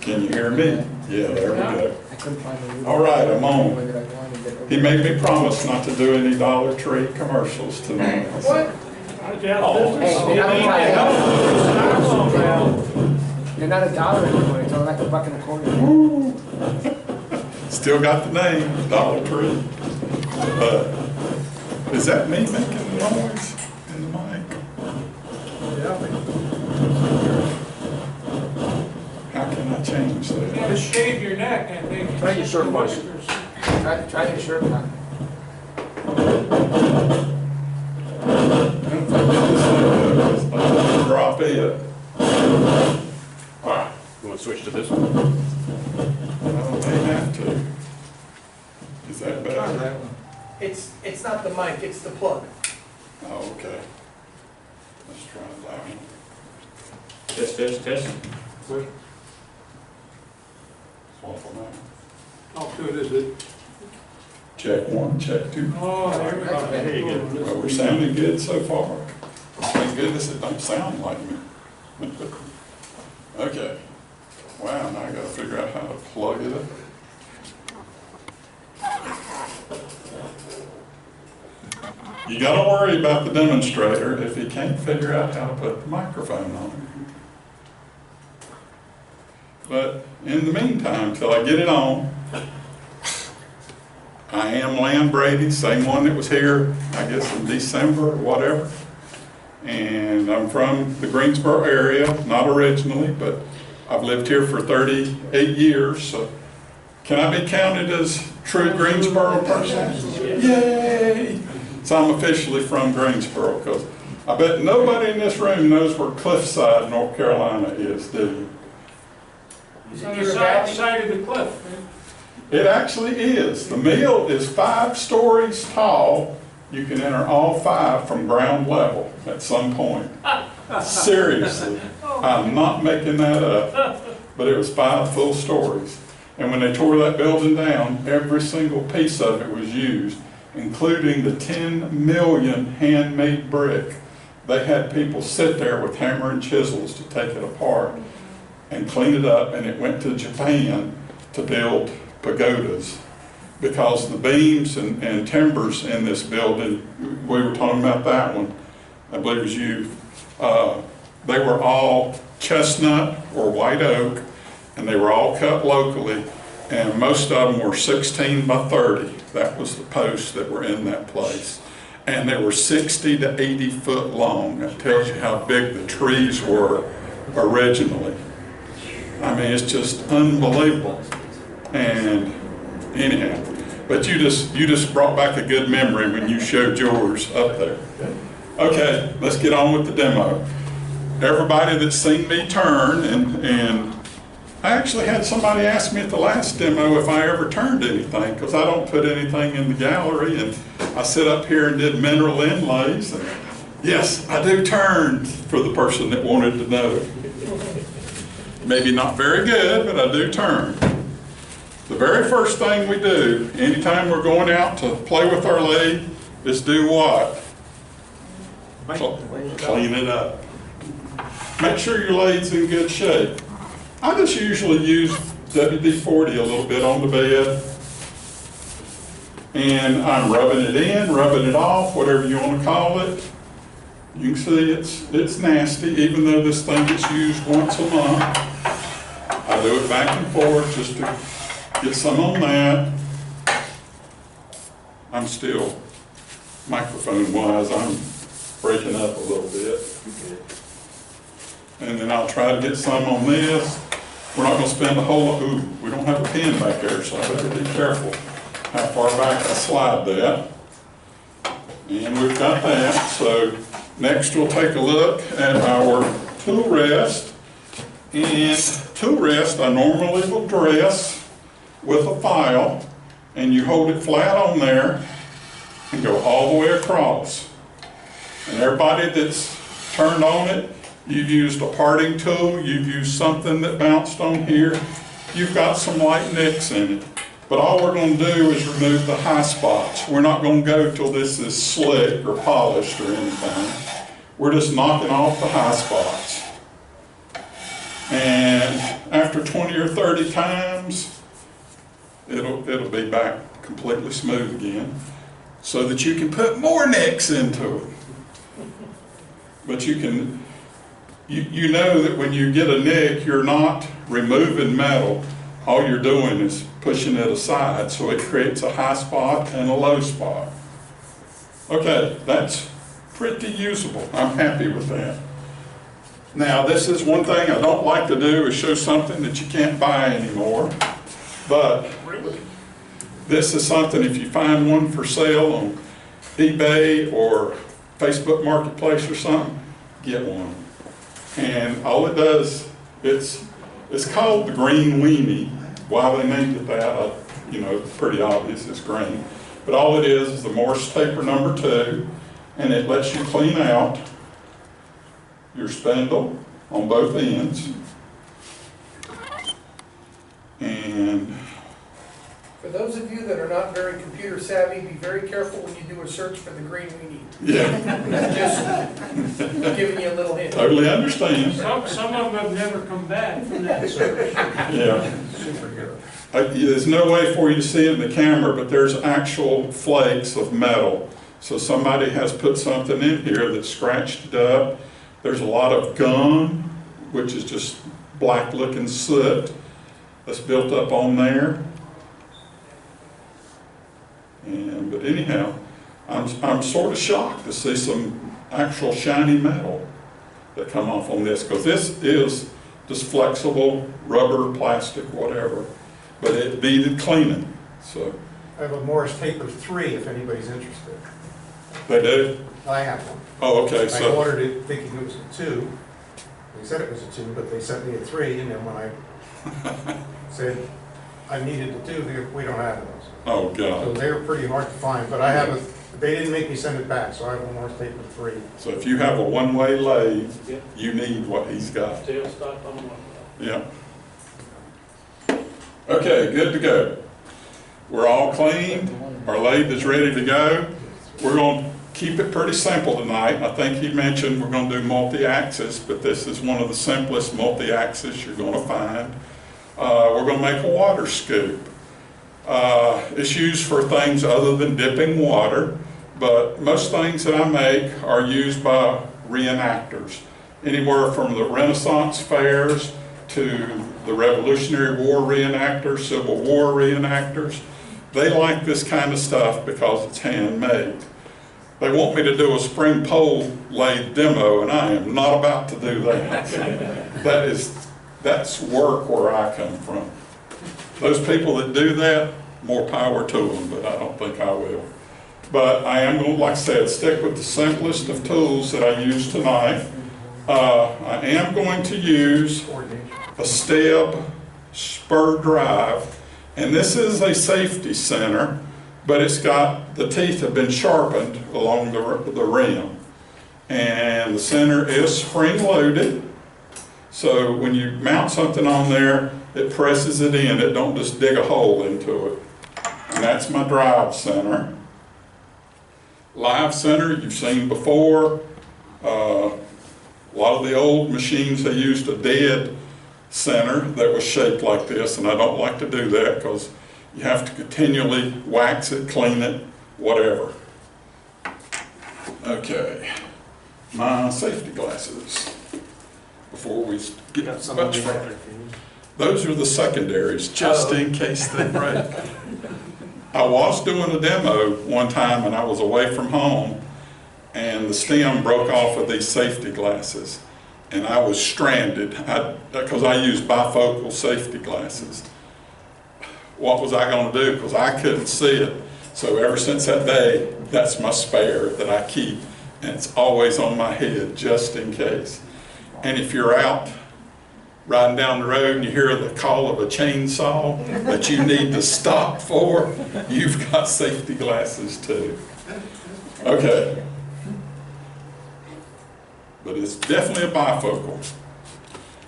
Can you hear me? Yeah, there we go. I couldn't find the All right, I'm on. way that I wanted it. He made me promise not to do any Dollar Tree commercials tonight. What? Hey, they're not a dollar anymore, it's only like $1.25. Woo. Still got the name, Dollar Tree. Is that me making the noise in the mic? How can I change that? Just shave your neck, I think. Try your shirt button. Try your shirt button. Drop it. All right, you want to switch to this one? I don't have to. Is that better? It's not the mic, it's the plug. Oh, okay. Let's try that one. Test. Swap them out. How good is it? Check one, check two. Oh, there we go. There you go. Well, we're sounding good so far. Thank goodness it don't sound like me. Okay. Wow, now I gotta figure out how to plug it up. You gotta worry about the demonstrator if he can't figure out how to put the microphone on. But in the meantime, till I get it on, I am LanBrady, same one that was here, I guess in December or whatever. And I'm from the Greensboro area, not originally, but I've lived here for 38 years. So can I be counted as true Greensboro person? Yay! So I'm officially from Greensboro, because I bet nobody in this room knows where Cliffside, North Carolina is, do you? It's on the side of the cliff. It actually is. The mill is 5 stories tall. You can enter all 5 from ground level at some point. Seriously. I'm not making that up. But it was 5 full stories. And when they tore that building down, every single piece of it was used, including the 10 million handmade brick. They had people sit there with hammer and chisels to take it apart and clean it up, and it went to Japan to build pagodas, because the beams and timbers in this building, we were talking about that one, I believe it was you, they were all chestnut or white oak, and they were all cut locally, and most of them were 16 by 30. That was the posts that were in that place. And they were 60 to 80 foot long. That tells you how big the trees were originally. I mean, it's just unbelievable. And anyhow, but you just brought back a good memory when you showed yours up there. Okay, let's get on with the demo. Everybody that's seen me turn, and I actually had somebody ask me at the last demo if I ever turned anything, because I don't put anything in the gallery, and I sit up here and did mineral inlays. And yes, I do turn, for the person that wanted to know. Maybe not very good, but I do turn. The very first thing we do, anytime we're going out to play with our lathe, is do what? Clean it up. Make sure your lathe's in good shape. I just usually use WD-40 a little bit on the bed, and I'm rubbing it in, rubbing it off, whatever you want to call it. You can see it's nasty, even though this thing gets used once a month. I do it back and forth just to get some on that. I'm still, microphone-wise, I'm breaking up a little bit. And then I'll try to get some on this. We're not going to spend a whole lot. Ooh, we don't have a pin back there, so I better be careful how far back I slide that. And we've got that. So next we'll take a look at our tool rest. And tool rest I normally will dress with a file, and you hold it flat on there and go all the way across. And everybody that's turned on it, you've used a parting tool, you've used something that bounced on here, you've got some light nicks in it. But all we're going to do is remove the high spots. We're not going to go till this is slick or polished or anything. We're just knocking off the high spots. And And after 20 or 30 times, it'll be back completely smooth again, so that you can put more nicks into it. But you know that when you get a nick, you're not removing metal. All you're doing is pushing it aside, so it creates a high spot and a low spot. Okay, that's pretty usable. I'm happy with that. Now, this is one thing I don't like to do, is show something that you can't buy anymore. But this is something, if you find one for sale on eBay or Facebook Marketplace or something, get one. And all it does, it's called the green weenie. Why they named it that, it's pretty obvious, it's green. But all it is the Morse taper number 2, and it lets you clean out your spindle on both ends. And For those of you that are not very computer savvy, be very careful when you do a search for the green weenie. yeah, Just giving you a little hint. totally understand. Some of them have never come back from that search. Yeah. There's no way for you to see it in the camera, but there's actual flakes of metal. So somebody has put something in here that scratched it up. There's a lot of gum, which is just black looking soot that's built up on there. But anyhow, I'm sort of shocked to see some actual shiny metal that come off on this, because this is just flexible rubber, plastic, whatever, but it needed cleaning. So I have a Morse Taper 3 if anybody's interested. they do. I have one. Oh, okay. I So ordered it thinking it was a 2. They said it was a 2, but they sent me a 3, and then when I said I needed a 2, they go, we don't have those. oh So god. they were pretty hard to find, but I have they didn't make me send it back, so I have a Morse Taper 3. So if you have a one-way lathe, Yep. you need what he's got. Still stuck on one. Yeah. Okay, good to go. We're all clean. Our lathe is ready to go. We're going to keep it pretty simple tonight. I think he mentioned we're going to do multi-axis, but this is one of the simplest multi-axis you're going to find. We're going to make a water scoop. It's used for things other than dipping water, but most things that I make are used by reenactors. Anywhere from the Renaissance fairs to the Revolutionary War reenactors, Civil War reenactors. They like this kind of stuff because it's handmade. They want me to do a spring pole lathe demo, and I am not about to do that. That's work where I come from. Those people that do that, more power to them, but I don't think I will. But I am going to, like I said, stick with the simplest of tools that I use tonight. I am going to use a Steb spur drive, and this is a safety center, but it's got, the teeth have been sharpened along the rim. And the center is spring loaded, so when you mount something on there, it presses it in, it don't just dig a hole into it. And that's my drive center. Live center, you've seen before. A lot of the old machines, they used a dead center that was shaped like this, and I don't like to do that because you have to continually wax it, clean it, whatever. Okay, my safety glasses. Before we get much further. Those are the secondaries, just in case they break. I was doing a demo one time and I was away from home, and the stem broke off of these safety glasses, and I was stranded because I use bifocal safety glasses. What was I going to do? Because I couldn't see it. So ever since that day, that's my spare that I keep, and it's always on my head just in case. And if you're out riding down the road and you hear the call of a chainsaw that you need to stop for, you've got safety glasses too. Okay. But it's definitely a bifocal.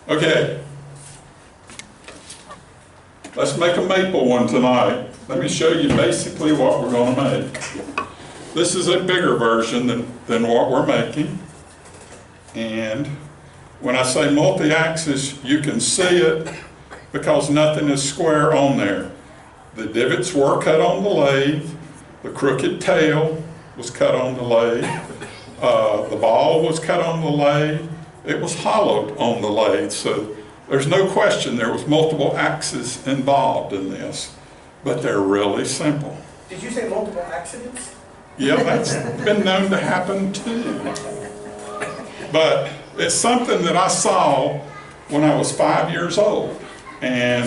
Okay. Let's make a maple one tonight. Let me show you basically what we're going to make. This is a bigger version than what we're making. And When I say multi-axis, you can see it because nothing is square on there. The divots were cut on the lathe, the crooked tail was cut on the lathe, the ball was cut on the lathe, it was hollowed on the lathe, so there's no question there was multiple axes involved in this, but they're really simple. Did you say multiple accidents? Yeah, that's been known to happen too. But it's something that I saw when I was 5 years old. And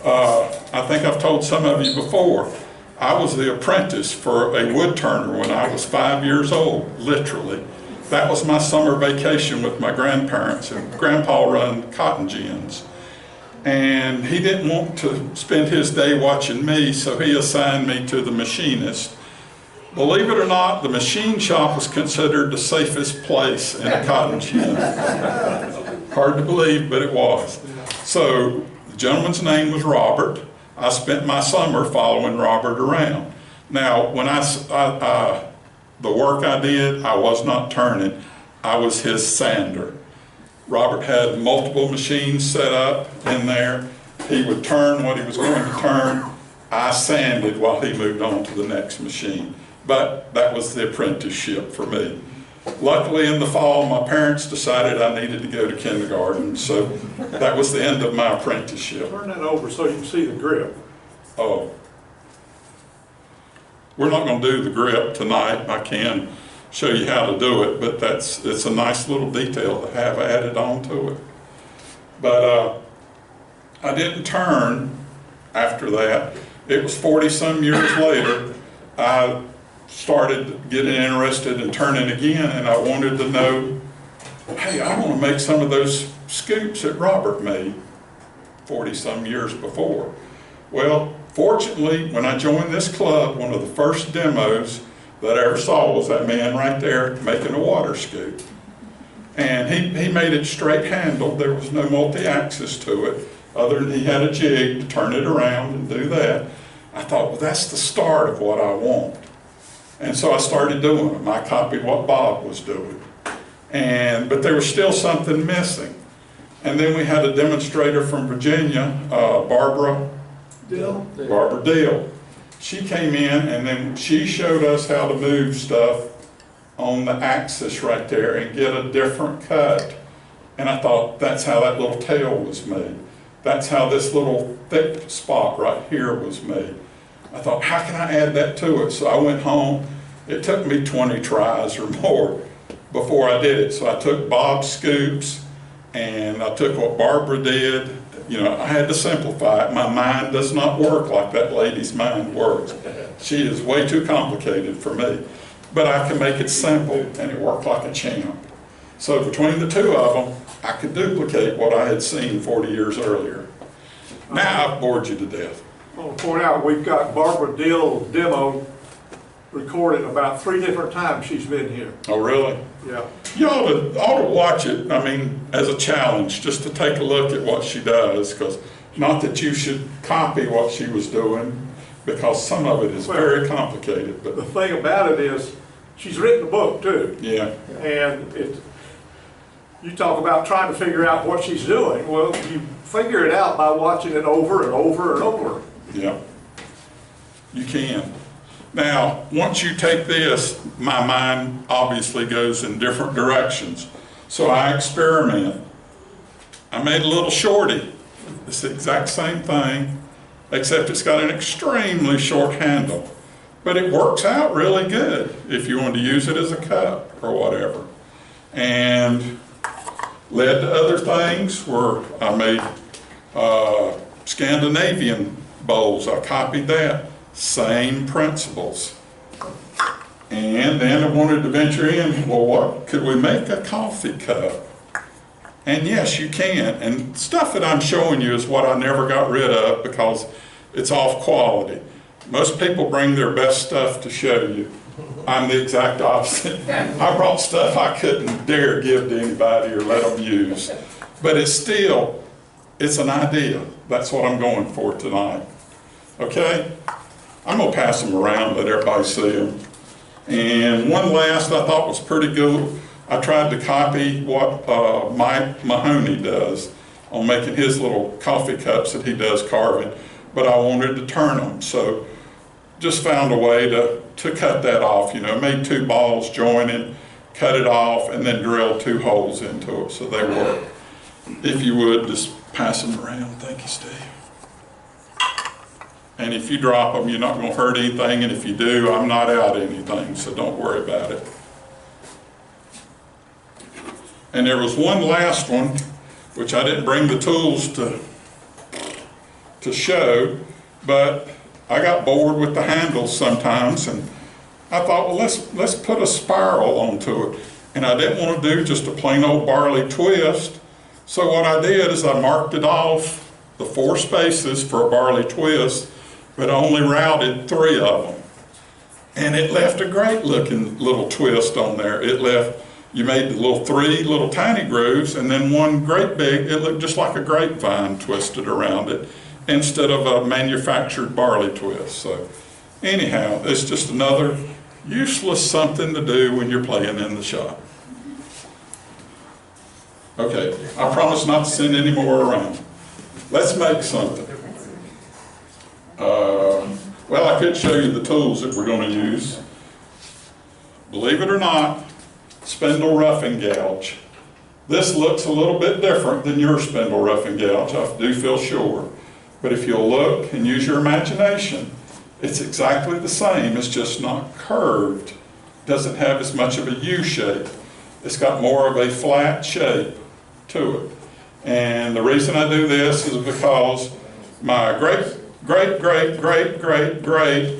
I think I've told some of you before, I was the apprentice for a wood turner when I was 5 years old, literally. That was my summer vacation with my grandparents, and Grandpa run cotton gins. And he didn't want to spend his day watching me, so he assigned me to the machinist. Believe it or not, the machine shop was considered the safest place in a cotton gin. Hard to believe, but it was. So the gentleman's name was Robert. I spent my summer following Robert around. Now, when the work I did, I was not turning. I was his sander. Robert had multiple machines set up in there. He would turn what he was going to turn. I sanded while he moved on to the next machine. But that was the apprenticeship for me. Luckily in the fall, my parents decided I needed to go to kindergarten, so that was the end of my apprenticeship. Turn that over so you can see the grip. Oh. We're not going to do the grip tonight. I can show you how to do it, but it's a nice little detail to have added on to it. But I didn't turn after that. It was 40-some years later, I started getting interested in turning again, and I wanted to know, hey, I want to make some of those scoops that Robert made 40-some years before. Well, fortunately, when I joined this club, one of the first demos that I ever saw was that man right there making a water scoop. And he made it straight handled. There was no multi-axis to it, other than he had a jig to turn it around and do that. I thought, well, that's the start of what I want. And so I started doing them. I copied what Bob was doing. But there was still something missing. And then we had a demonstrator from Virginia, Barbara Deal. She came in and then she showed us how to move stuff on the axis right there and get a different cut. And I thought, that's how that little tail was made. That's how this little thick spot right here was made. I thought, how can I add that to it? So I went home. It took me 20 tries or more before I did it. So I took Bob's scoops and I took what Barbara did. You know, I had to simplify it. My mind does not work like that lady's mind works. She is way too complicated for me. But I can make it simple and it worked like a champ. So between the two of them, I could duplicate what I had seen 40 years earlier. Now I've bored you to death. I want to point out, we've got Barbara Dill's demo recorded about 3 different times she's been here. Oh, really? Yeah. You ought to watch it, I mean, as a challenge, just to take a look at what she does, because not that you should copy what she was doing, because some of it is very complicated. But the thing about it is, she's written a book too. Yeah. And you talk about trying to figure out what she's doing. Well, you figure it out by watching it over and over and over. Yeah, you can. Now, once you take this, my mind obviously goes in different directions. So I experiment. I made a little shorty. It's the exact same thing, except it's got an extremely short handle. But it works out really good if you want to use it as a cup or whatever. And led to other things where I made Scandinavian bowls. I copied that. Same principles. And then I wanted to venture in, well, what could we make a coffee cup? And yes, you can. And stuff that I'm showing you is what I never got rid of because it's off quality. Most people bring their best stuff to show you. I'm the exact opposite. I brought stuff I couldn't dare give to anybody or let them use. But it's an idea. That's what I'm going for tonight. Okay? I'm going to pass them around, let everybody see them. And one last I thought was pretty good I tried to copy what Mike Mahoney does on making his little coffee cups that he does carving, but I wanted to turn them. So just found a way to cut that off, you know, made 2 balls joining, cut it off, and then drilled 2 holes into it so they work. If you would, just pass them around. Thank you, Steve. And if you drop them, you're not going to hurt anything, and if you do, I'm not out anything, so don't worry about it. And there was one last one, which I didn't bring the tools to show, but I got bored with the handles sometimes, and I thought, well, let's put a spiral onto it. And I didn't want to do just a plain old barley twist, so what I did is I marked it off the 4 spaces for a barley twist, but I only routed 3 of them. And it left a great looking little twist on there. It left, you made the 3 little tiny grooves, and then one great big, it looked just like a grapevine twisted around it, instead of a manufactured barley twist. So anyhow, it's just another useless something to do when you're playing in the shop. Okay, I promise not to send any more around. Let's make something. Well, I could show you the tools that we're going to use. Believe it or not, spindle roughing gouge. This looks a little bit different than your spindle roughing gouge, I do feel sure. But if you'll look and use your imagination, it's exactly the same, it's just not curved. Doesn't have as much of a U shape. It's got more of a flat shape to it. And the reason I do this is because my great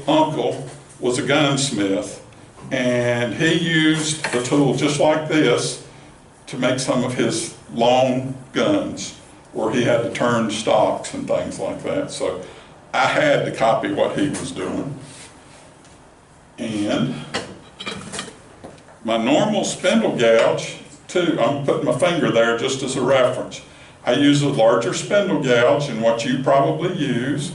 uncle was a gunsmith, and he used a tool just like this to make some of his long guns, where he had to turn stocks and things like that. So I had to copy what he was doing. And my normal spindle gouge, too, I'm putting my finger there just as a reference. I use a larger spindle gouge than what you probably use,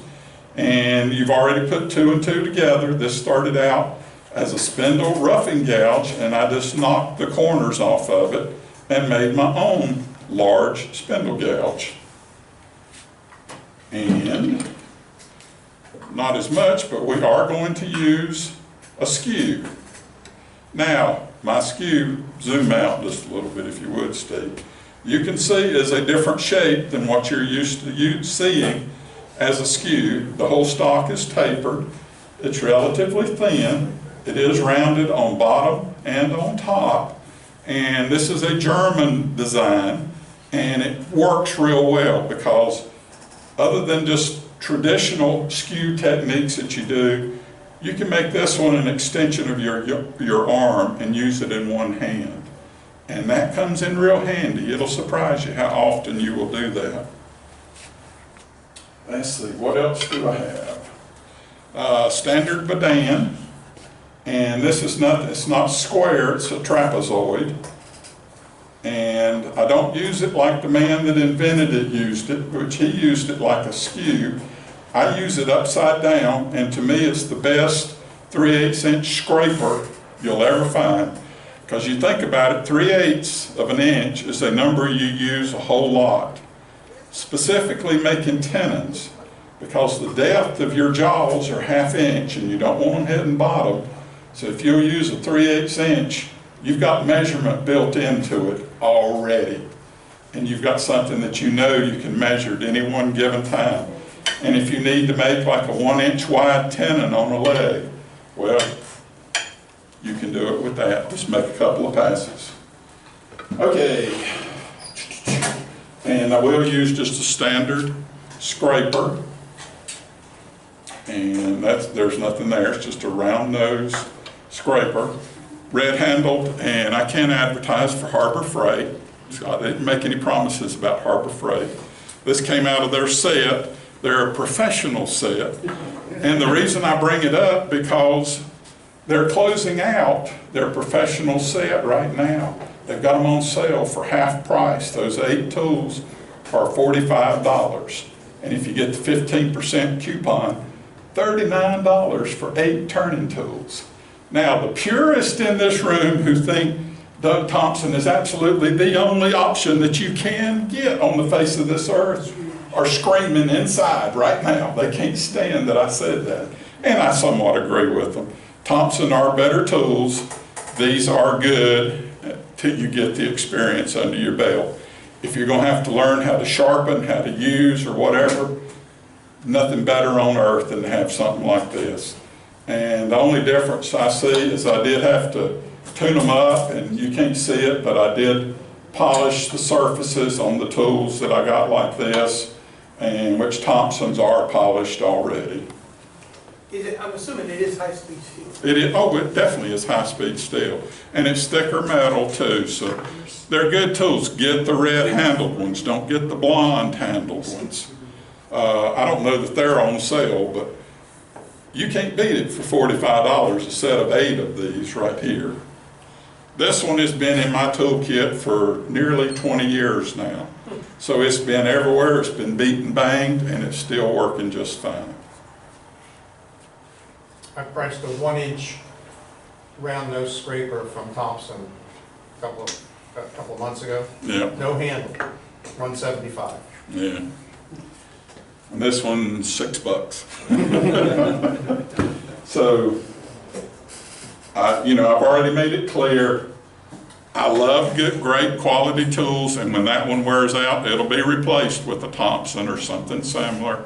and you've already put 2 and 2 together. This started out as a spindle roughing gouge, and I just knocked the corners off of it and made my own large spindle gouge. And not as much, but we are going to use a skew. Now, my skew, zoom out just a little bit if you would, Steve. You can see is a different shape than what you're used to seeing as a skew. The whole stock is tapered. It's relatively thin. It is rounded on bottom and on top. And this is a German design, and it works real well because other than just traditional skew techniques that you do, you can make this one an extension of your arm and use it in one hand. And that comes in real handy. It'll surprise you how often you will do that. Let's see, what else do I have? Standard Badan, and this is not, it's not square, it's a trapezoid. And I don't use it like the man that invented it used it, which he used it like a skew. I use it upside down, and to me it's the best 3/8 inch scraper you'll ever find. Because you think about it, 3/8 of an inch is a number you use a whole lot. Specifically making tenons, because the depth of your jaws are 1/2 inch and you don't want them head and bottom. So if you'll use a 3/8 inch, you've got measurement built into it already. And you've got something that you know you can measure at any one given time. And if you need to make like a 1 inch wide tenon on a leg, well, you can do it with that. Just make a couple of passes. Okay. And I will use just a standard scraper. And there's nothing there. It's just a round nose scraper. Red handled, and I can't advertise for Harbor Freight. So I didn't make any promises about Harbor Freight. This came out of their set. They're a professional set. And the reason I bring it up because they're closing out their professional set right now. They've got them on sale for half price. Those 8 tools are $45. And if you get the 15% coupon, $39 for 8 turning tools. Now, the purists in this room who think Doug Thompson is absolutely the only option that you can get on the face of this earth, are screaming inside right now. They can't stand that I said that. And I somewhat agree with them. Thompson are better tools. These are good till you get the experience under your belt. If you're gonna have to learn how to sharpen, how to use, or whatever, nothing better on earth than to have something like this. And the only difference I see is I did have to tune them up, and you can't see it, but I did polish the surfaces on the tools that I got like this, and which Thompsons are polished already. I'm assuming it is high-speed steel. It definitely is high-speed steel, and it's thicker metal too, so they're good tools. Get the red handled ones, don't get the blonde handled ones. I don't know that they're on sale, but you can't beat it for $45, a set of 8 of these right here. This one has been in my toolkit for nearly 20 years now. So it's been everywhere, it's been beat and banged, and it's still working just fine. I priced a 1-inch round nose scraper from Thompson a couple of months ago. Yeah, No handle, $175. yeah. And this one's $6. So, I've already made it clear, I love good, great quality tools, and when that one wears out, it'll be replaced with a Thompson or something similar.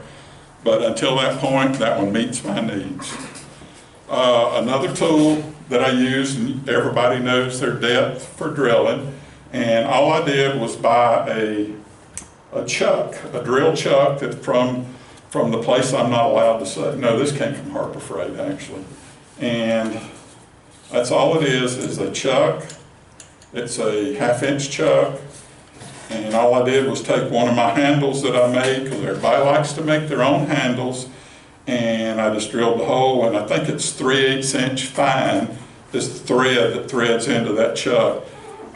But until that point, that one meets my needs. Another tool that I use, and everybody knows their depth for drilling, and all I did was buy a chuck, a drill chuck that from the place I'm not allowed to say. No, this came from Harbor Freight actually. And that's all it is a chuck. It's a 1/2-inch chuck. And all I did was take one of my handles that I made, because everybody likes to make their own handles, and I just drilled the hole, and I think it's 3/8 inch fine, this thread that threads into that chuck.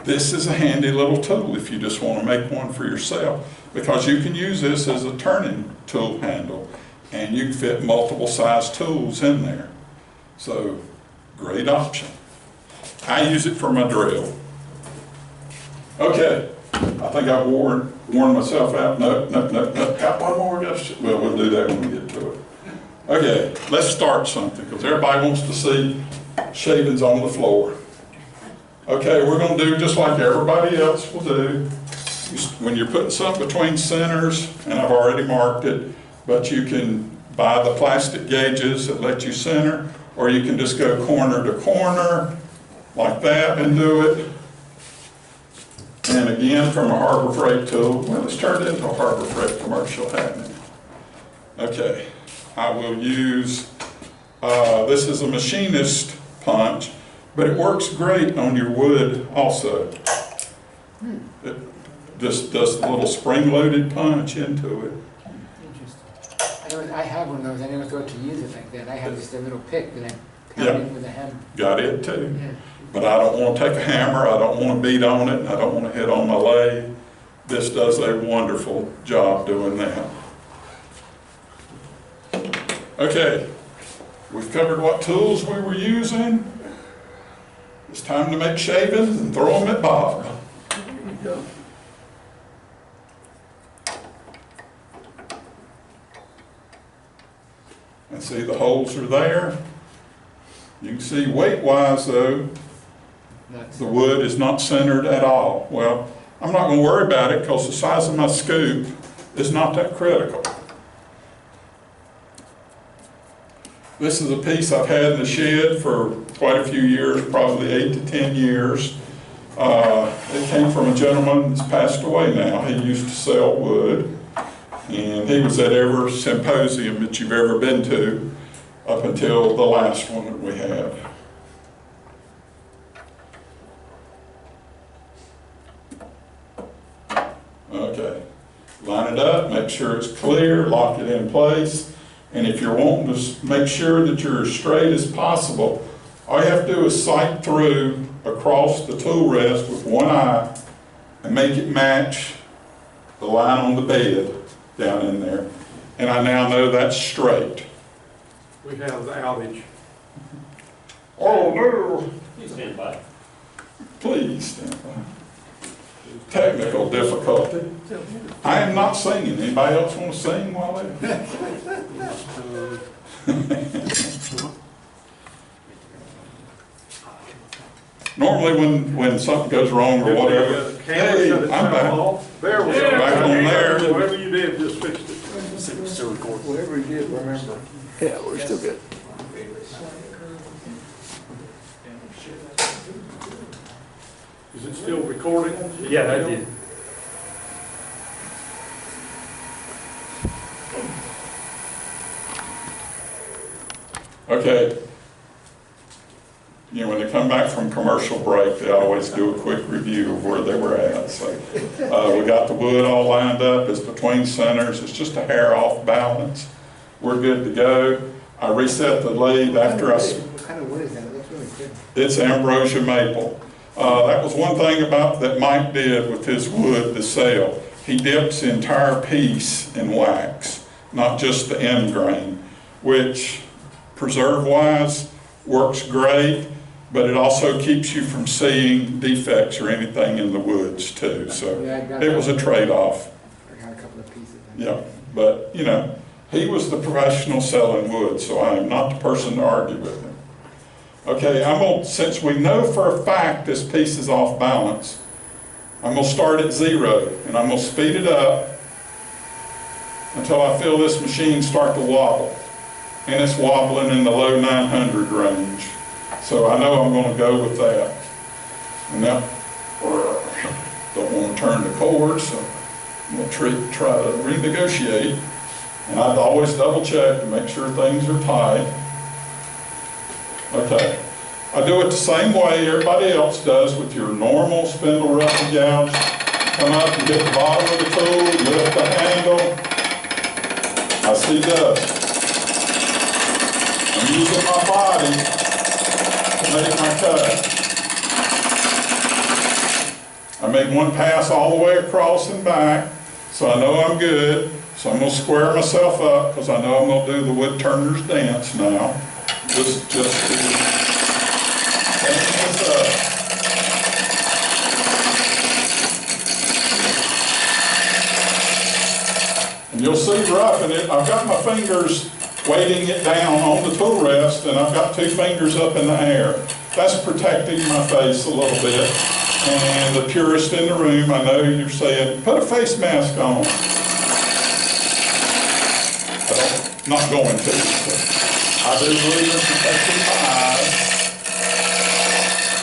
This is a handy little tool if you just want to make one for yourself, because you can use this as a turning tool handle, and you can fit multiple size tools in there. So, great option. I use it for my drill. Okay, I think I've worn myself out. No, got one more. Well, we'll do that when we get to it. Okay, let's start something, because everybody wants to see shavings on the floor. Okay, we're going to do just like everybody else will do. When you're putting something between centers, and I've already marked it, but you can buy the plastic gauges that let you center, or you can just go corner to corner like that and do it. And again, from a Harbor Freight tool. Well, it's turned into a Harbor Freight commercial, hasn't it? Okay, I will use, this is a machinist punch, but it works great on your wood also. It just does a little spring-loaded punch into it. Interesting. I have one of those. I never thought to use it like that. I have just a little pick that I pound in with a hammer. Got it too. Yeah. But I don't want to take a hammer, I don't want to beat on it, and I don't want to hit on my lathe. This does a wonderful job doing that. Okay, we've covered what tools we were using. It's time to make shavings and throw them at Bob. And see, the holes are there. You can see weight-wise though, the wood is not centered at all. Well, I'm not going to worry about it because the size of my scoop is not that critical. This is a piece I've had in the shed for quite a few years, probably 8 to 10 years. It came from a gentleman that's passed away now. He used to sell wood, and he was at every symposium that you've ever been to up until the last one that we had. Okay, line it up, make sure it's clear, lock it in place, and if you're wanting to make sure that you're as straight as possible, all you have to do is sight through across the tool rest with one eye and make it match the line on the bed down in there. And I now know that's straight. We have the outage. Oh no! You stand by. Please stand by. Technical difficulty. I am not singing. Anybody else want to sing while they? Normally when something goes wrong or whatever, hey, I'm back. There we go. Back on there. Whatever you did, just fixed it. Whatever you did, remember. Yeah, we're still good. Is it still recording? Yeah, I did. Okay. You know, when they come back from commercial break, they always do a quick review of where they were at. So we got the wood all lined up. It's between centers. It's just a hair off balance. We're good to go. I reset the lathe after I... What kind of wood is that? It looks really good. It's ambrosia maple. That was one thing about that Mike did with his wood to sell. He dips the entire piece in wax, not just the end grain, which preserve-wise works great, but it also keeps you from seeing defects or anything in the woods too. So it was a trade-off. I got a couple of pieces. Yeah, but you know, he was the professional selling wood, so I am not the person to argue with him. Okay, since we know for a fact this piece is off balance, I'm gonna start at 0 and I'm gonna speed it up until I feel this machine start to wobble. And it's wobbling in the low 900 range. So I know I'm gonna go with that. And now, don't wanna turn the cord, so I'm gonna try to renegotiate. And I'd always double check to make sure things are tight. Okay, I do it the same way everybody else does with your normal spindle roughing gouge. Come up and get the bottom of the tool, lift the handle. I see dust. I'm using my body to make my cut. I make one pass all the way across and back, so I know I'm good. So I'm going to square myself up because I know I'm going to do the wood turner's dance now. Just to clean this up. And you'll see roughing it. I've got my fingers weighting it down on the tool rest, and I've got 2 fingers up in the air. That's protecting my face a little bit. And the purist in the room, I know you're saying, put a face mask on. I'm not going to. I do believe in protecting my eyes,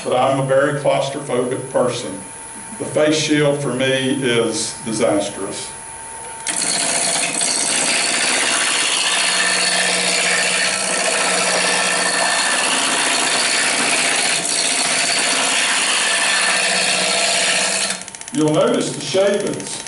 but I'm a very claustrophobic person. The face shield for me is disastrous. You'll notice the shavings.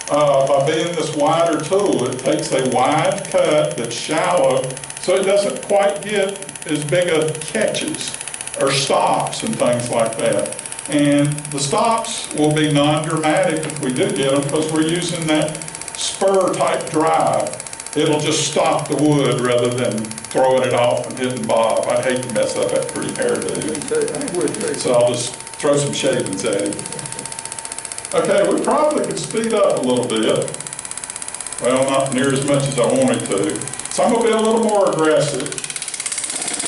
By being this wider tool, it takes a wide cut that's shallow, so it doesn't quite get as big of catches or stops and things like that. And the stops will be non-dramatic if we do get them, because we're using that spur type drive. It'll just stop the wood rather than throwing it off and hitting Bob. I'd hate to mess up that pretty hairdo. So I'll just throw some shavings at him. Okay, we probably could speed up a little bit. Well, not near as much as I wanted to. So I'm going to be a little more aggressive.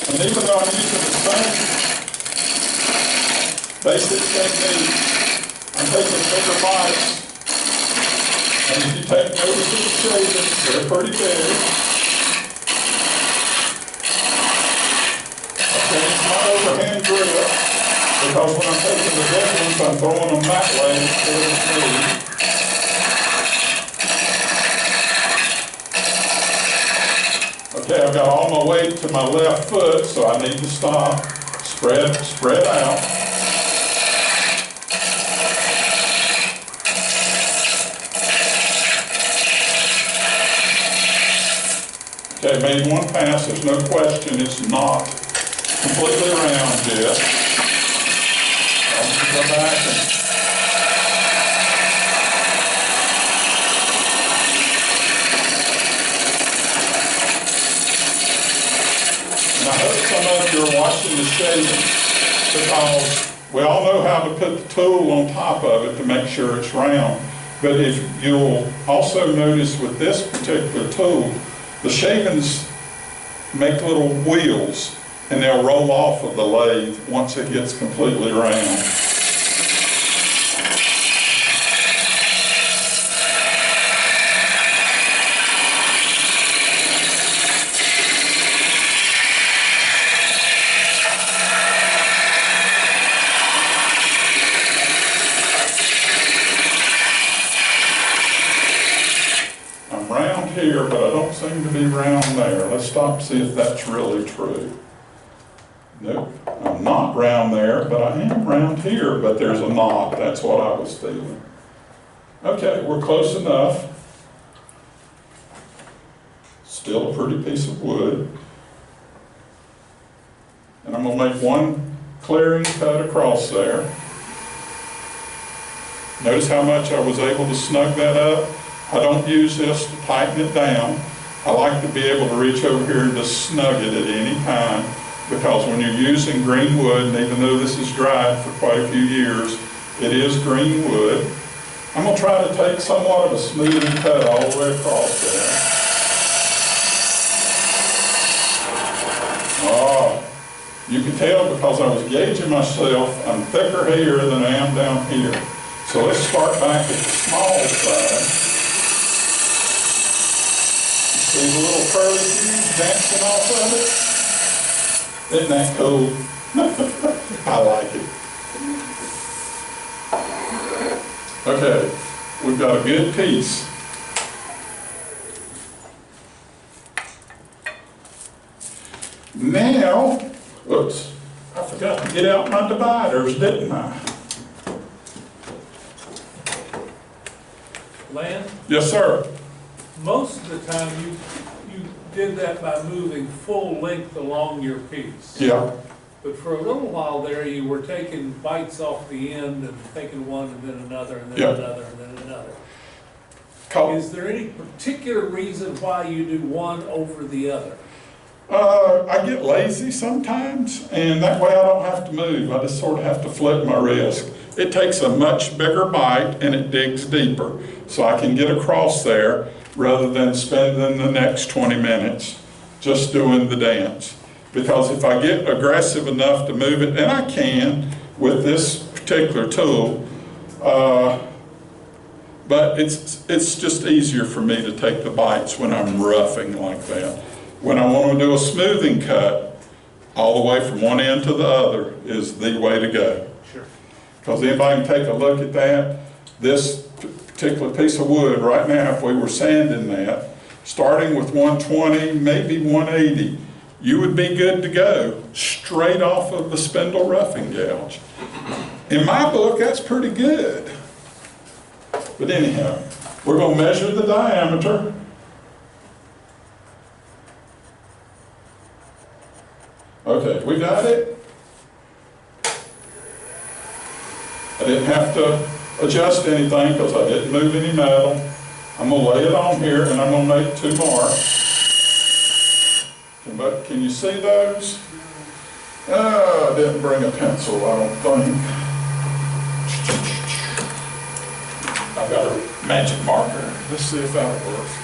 And even though I'm using the same basic technique, I'm taking bigger bites. And if you take notice of the shavings, they're pretty big. I changed my overhand grip, because when I'm taking the big ones, I'm throwing them that way instead of me. Okay, I've got all my weight to my left foot, so I need to stop, spread out. Okay, made one pass, there's no question, it's not completely round yet. Go back and I hope some of you are watching the shaving, because We all know how to put the tool on top of it to make sure it's round. But if you'll also notice with this particular tool, the shavings make little wheels and they'll roll off of the lathe once it gets completely round. Round here, but I don't seem to be round there. Let's stop and see if that's really true. Nope, I'm not round there, but I am round here, but there's a knot. That's what I was feeling. Okay, we're close enough. Still a pretty piece of wood. And I'm gonna make one clearing cut across there. Notice how much I was able to snug that up. I don't use this to tighten it down. I like to be able to reach over here and just snug it at any time, because when you're using green wood, and even though this is dried for quite a few years, it is green wood. I'm going to try to take somewhat of a smooth cut all the way across there. Oh, you can tell because I was gauging myself, I'm thicker here than I am down here. So let's start back at the small side. See the little curly hues dancing off of it? Isn't that cool? I like it. Okay, we've got a good piece. Now, oops, I forgot to get out my dividers, didn't I? Lan, Yes, sir. most of the time you did that by moving full length along your piece. Yeah. But for a little while there, you were taking bites off the end and taking one and then another and then Yeah. another and then another. Call. Is there any particular reason why you do one over the other? I get lazy sometimes, and that way I don't have to move. I just sort of have to flip my wrist. It takes a much bigger bite and it digs deeper, so I can get across there rather than spending the next 20 minutes just doing the dance. Because if I get aggressive enough to move it, and I can with this particular tool, but it's just easier for me to take the bites when I'm roughing like that. When I want to do a smoothing cut, all the way from one end to the other is the way to go. Sure. Because anybody can take a look at that. This particular piece of wood right now, if we were sanding that, starting with 120, maybe 180, you would be good to go straight off of the spindle roughing gouge. In my book, that's pretty good. But anyhow, we're going to measure the diameter. Okay, we got it. I didn't have to adjust anything because I didn't move any metal. I'm going to lay it on here and I'm going to make 2 marks. But can you see those? I didn't bring a pencil, I don't think. I've got a magic marker. Let's see if that works.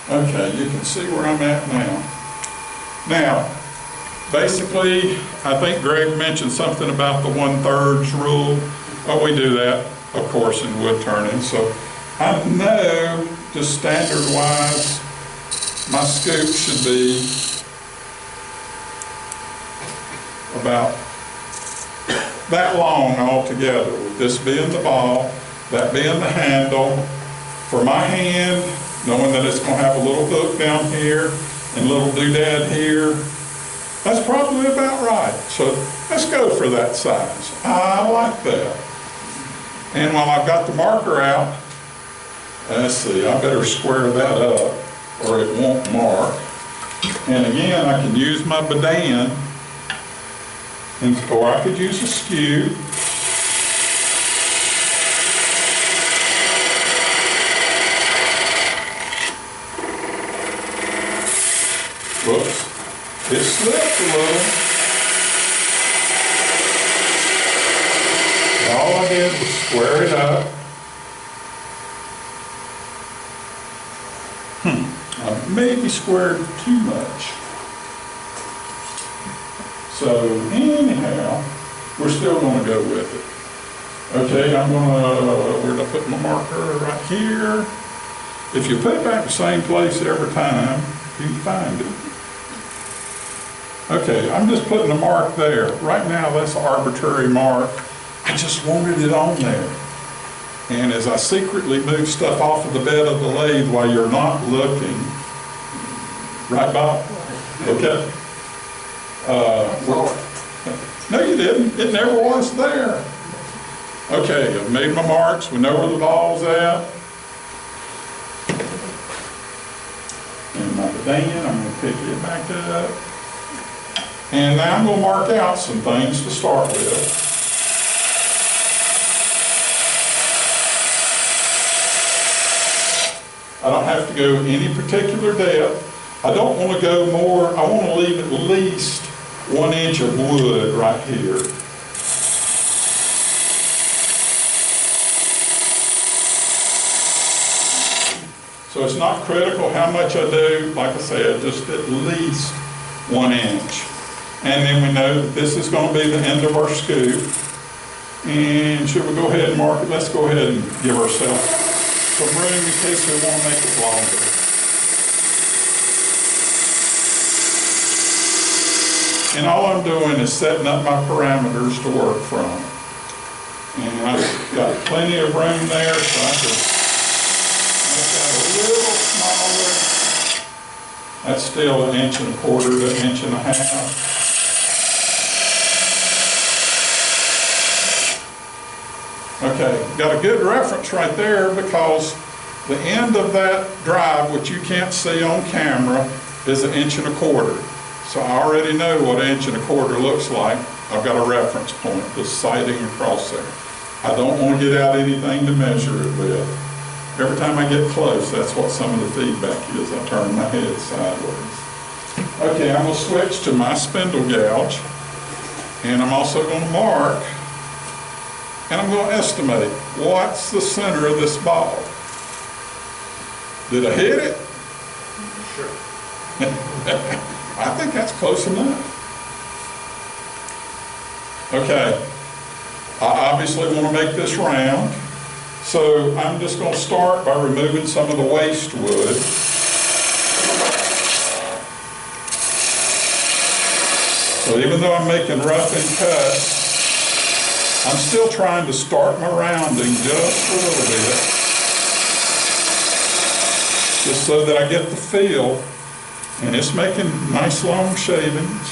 Okay, you can see where I'm at now. Now, basically, I think Greg mentioned something about the 1/3 rule. Well, we do that, of course, in wood turning. So I know, just standard-wise, my scoop should be about that long altogether, with this being the ball, that being the handle. For my hand, knowing that it's going to have a little hook down here and a little doodad here, that's probably about right. So let's go for that size. I like that. And while I've got the marker out, let's see, I better square that up or it won't mark. And again, I can use my bedan, or I could use a skew. slipped a little. And all I did was square it up. I maybe squared too much. So anyhow, we're still gonna go with it. Okay, where did I put my marker? Right here. If you put it back the same place every time, you can find it. Okay, I'm just putting a mark there. Right now, that's an arbitrary mark. I just wanted it on there. And as I secretly move stuff off of the bed of the lathe while you're not looking, right, Bob? Okay. No, you didn't. It never was there. Okay, I've made my marks. We know where the ball's at. And my Dan, I'm going to pick it back up. And now I'm going to mark out some things to start with. I don't have to go any particular depth. I don't want to go more, I want to leave at least 1 inch of wood right here. So it's not critical how much I do, like I said, just at least 1 inch. And then we know that this is going to be the end of our scoop. And should we go ahead and mark it? Let's go ahead and give ourselves some room in case we want to make it longer. And all I'm doing is setting up my parameters to work from. And I've got plenty of room there, so I can make that a little smaller. That's still 1 1/4 to 1.5 inches. Okay, got a good reference right there because the end of that drive, which you can't see on camera, is 1 1/4 inches. So I already know what 1 1/4 inches looks like. I've got a reference point, the sighting across there. I don't want to get out anything to measure it with. Every time I get close, that's what some of the feedback is. I turn my head sideways. Okay, I'm going to switch to my spindle gouge, and I'm also going to mark. And I'm going to estimate what's the center of this ball. Did I hit it? Sure. I think that's close enough. Okay. I obviously want to make this round. So I'm just going to start by removing some of the waste wood. So even though I'm making roughing cuts, I'm still trying to start my rounding just a little bit, just so that I get the feel, and it's making nice long shavings.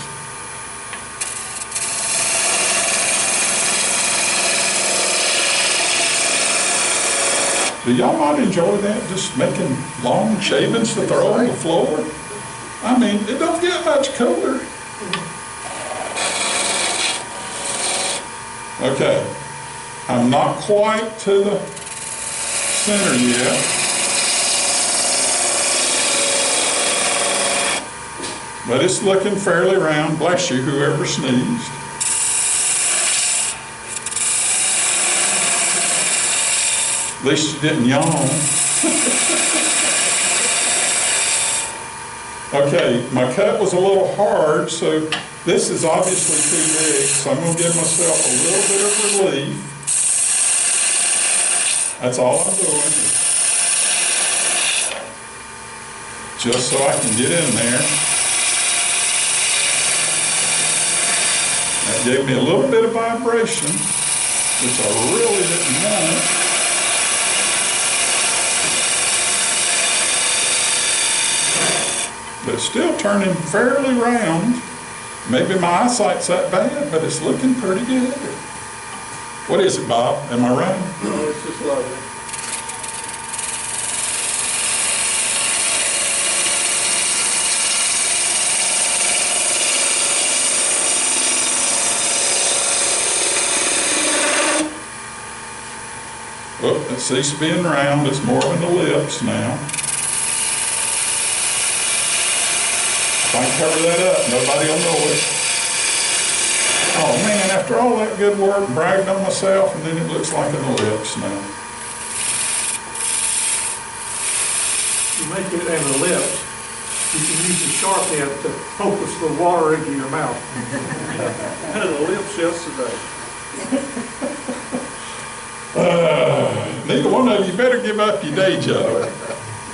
Do y'all not enjoy that, just making long shavings to throw on the floor? I mean, it don't get much cooler. Okay, I'm not quite to the center yet. But it's looking fairly round. Bless you, whoever sneezed. At least you didn't yawn. Okay, my cut was a little hard, so this is obviously too big, so I'm going to give myself a little bit of relief. That's all I'm doing. Just so I can get in there. That gave me a little bit of vibration, which I really didn't want. But it's still turning fairly round. Maybe my eyesight's that bad, but it's looking pretty good. What is it, Bob? Am I right? Oh, it's just lovely. Oh, it ceased being round. It's more of an ellipse now. If I cover that up, nobody will know it. Oh man, after all that good work, bragged on myself, and then it looks like an ellipse now. You make it an ellipse, you can use the sharp end to focus the water into your mouth. Had an ellipse yesterday. Neither one of you better give up your day job.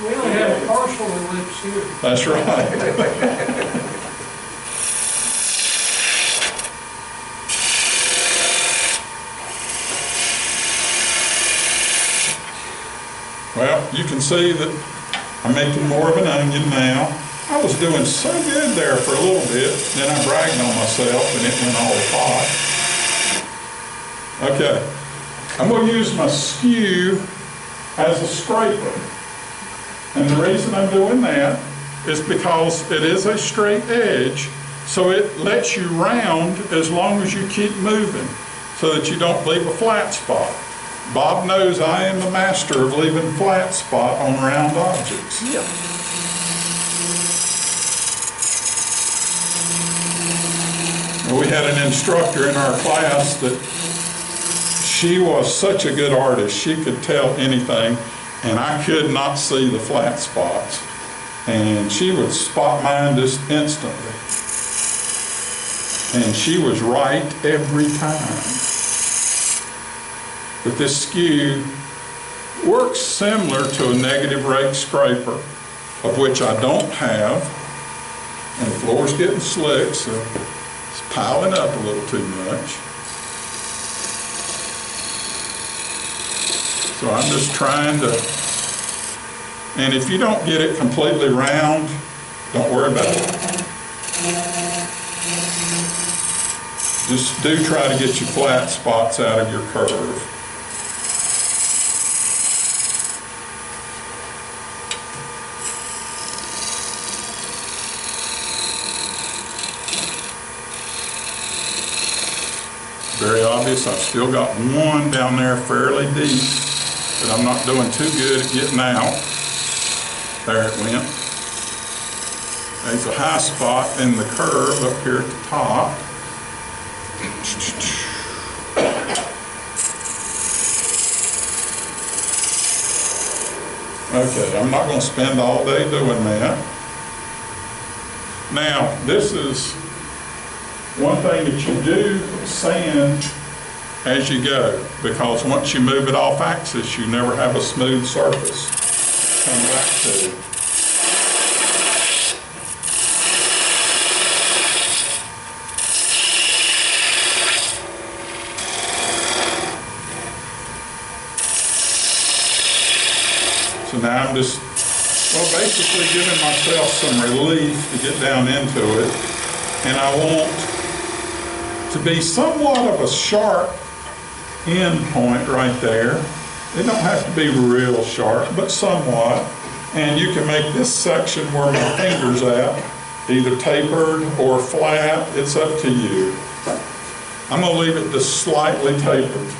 We only have a partial ellipse here. That's right. Well, you can see that I'm making more of an onion now. I was doing so good there for a little bit, then I bragged on myself and it went all hot. Okay, I'm going to use my skew as a scraper. And the reason I'm doing that is because it is a straight edge, so it lets you round as long as you keep moving, so that you don't leave a flat spot. Bob knows I am the master of leaving flat spot on round objects. Yep. We had an instructor in our class that she was such a good artist, she could tell anything, and I could not see the flat spots. And she would spot mine just instantly. And she was right every time. But this skew works similar to a negative rake scraper, of which I don't have. And the floor's getting slick, so it's piling up a little too much. So I'm just trying to, and if you don't get it completely round, don't worry about it. Just do try to get your flat spots out of your curve. Very obvious, I've still got one down there fairly deep, but I'm not doing too good at getting out. There it went. There's a high spot in the curve up here at the top. Okay, I'm not going to spend all day doing that. Now, this is one thing that you do sand as you go, because once you move it off axis, you never have a smooth surface to come back to. So now I'm just, well, basically giving myself some relief to get down into it. And I want to be somewhat of a sharp end point right there. It don't have to be real sharp, but somewhat. And you can make this section where my finger's at, either tapered or flat, it's up to you. I'm gonna leave it just slightly tapered.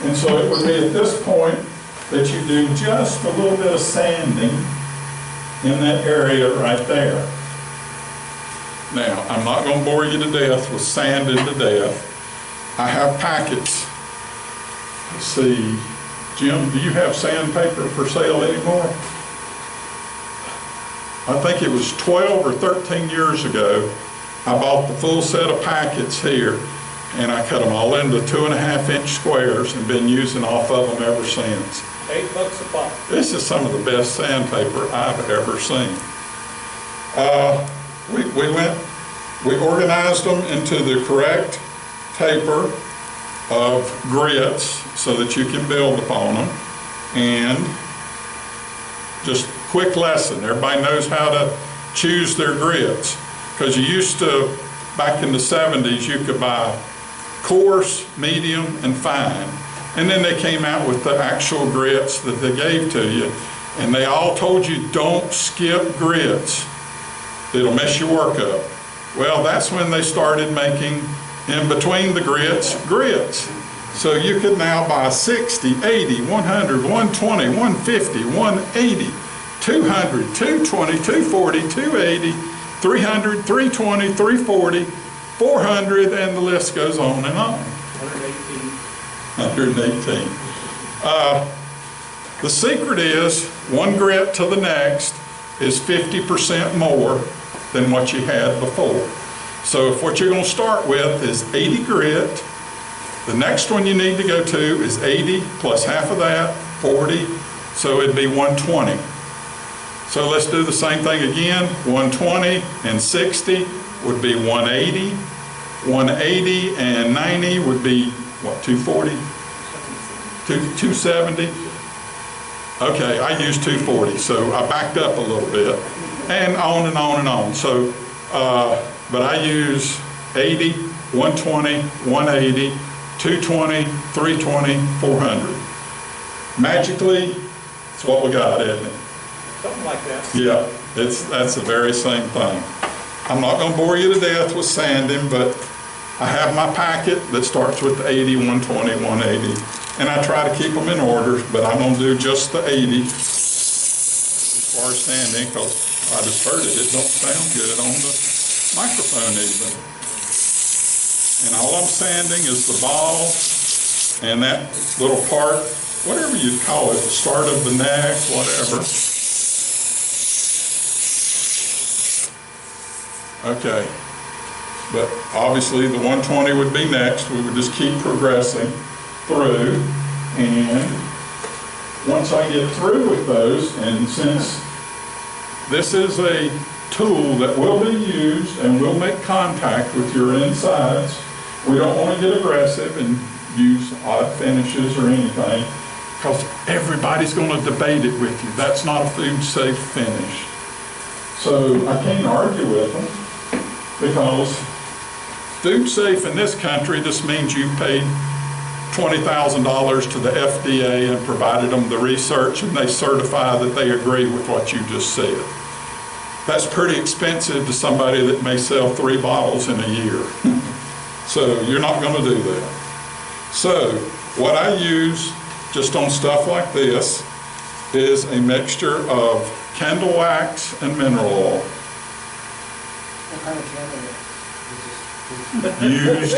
And so it would be at this point that you do just a little bit of sanding in that area right there. Now, I'm not going to bore you to death with sanding to death. I have packets. Let's see, Jim, do you have sandpaper for sale anymore? I think it was 12 or 13 years ago, I bought the full set of packets here, and I cut them all into 2.5-inch squares and been using off of them ever since. $8 a pop. This is some of the best sandpaper I've ever seen. We organized them into the correct taper of grits so that you can build upon them. And just quick lesson, everybody knows how to choose their grits, because you used to, back in the 70s, you could buy coarse, medium, and fine. And then they came out with the actual grits that they gave to you, and they all told you don't skip grits. It'll mess your work up. Well, that's when they started making, in between the grits, grits. So you could now buy 60, 80, 100, 120, 150, 180, 200, 220, 240, 280, 300, 320, 340, 400, and the list goes on and on. 118. The secret is one grit to the next is 50% more than what you had before. So if what you're going to start with is 80 grit, the next one you need to go to is 80 plus half of that, 40, so it'd be 120. So let's do the same thing again. 120 and 60 would be 180. 180 and 90 would be, what, 240? 270? Okay, I used 240, so I backed up a little bit, and on and on and on. So, but I use 80, 120, 180, 220, 320, 400. Magically, it's what we got, isn't it? Something like that. Yeah, that's the very same thing. I'm not going to bore you to death with sanding, but I have my packet that starts with the 80, 120, 180, and I try to keep them in order, but I'm going to do just the 80 as far as sanding, because I just heard it don't sound good on the microphone even. And all I'm sanding is the ball and that little part, whatever you call it, the start of the neck, whatever. Okay, but obviously the 120 would be next. We would just keep progressing through, and once I get through with those, and since this is a tool that will be used and will make contact with your insides, we don't want to get aggressive and use odd finishes or anything, because everybody's going to debate it with you. That's not a food safe finish. So I can't argue with them, because food safe in this country just means you paid $20,000 to the FDA and provided them the research, and they certify that they agree with what you just said. That's pretty expensive to somebody that may sell 3 bottles in a year. So you're not going to do that. So what I use just on stuff like this is a mixture of candle wax and mineral oil. What kind of candle is Used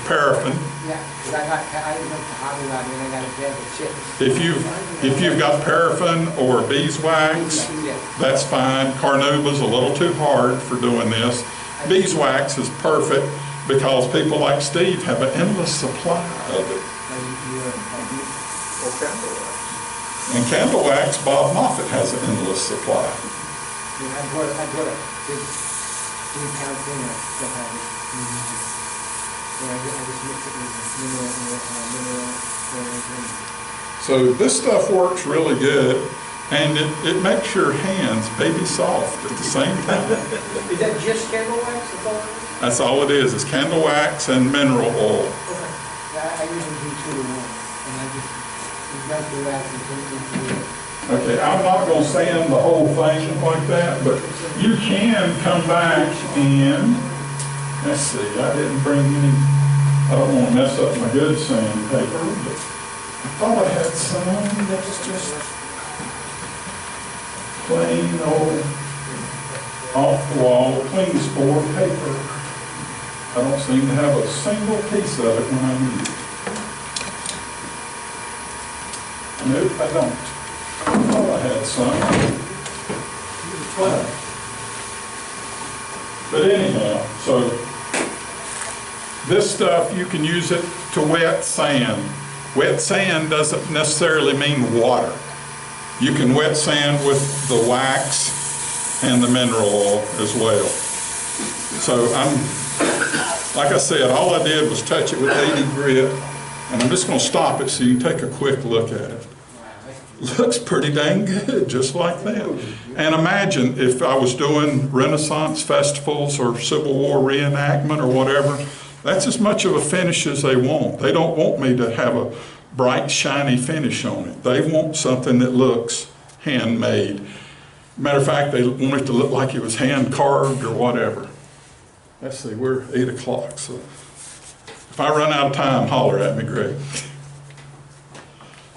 paraffin. Yeah, because I went to Hobby Lobby and I got a bag of chips. If you've got paraffin or beeswax, that's fine. Carnauba's a little too hard for doing this. Beeswax is perfect because people like Steve have an endless supply of it. And candle wax, Bob Moffett has an endless supply. I bought a big 3-pound thing that still has it. Yeah, I just mix it with mineral. So this stuff works really good, and it makes your hands baby soft at the same time. Is that just candle wax? That's all it is? That's all it is candle wax and mineral oil. Yeah, I usually do 2 to 1, and I just melt the wax and put it into it. Okay, I'm not going to sand the whole thing like that, but you can come back and, let's see, I didn't bring any, I don't want to mess up my good sandpaper, but I thought I had some that was just plain old off-the-wall clean spore paper. I don't seem to have a single piece of it when I need it. Nope, I don't. I thought I had some. But anyhow, so this stuff, you can use it to wet sand. Wet sand doesn't necessarily mean water. You can wet sand with the wax and the mineral oil as well. So like I said, all I did was touch it with 80 grit, and I'm just going to stop it so you can take a quick look at it. Looks pretty dang good, just like that. And imagine if I was doing Renaissance festivals or Civil War reenactment or whatever, that's as much of a finish as they want. They don't want me to have a bright, shiny finish on it. They want something that looks handmade. Matter of fact, they want it to look like it was hand carved or whatever. Let's see, we're 8 o'clock, so if I run out of time, holler at me, Greg.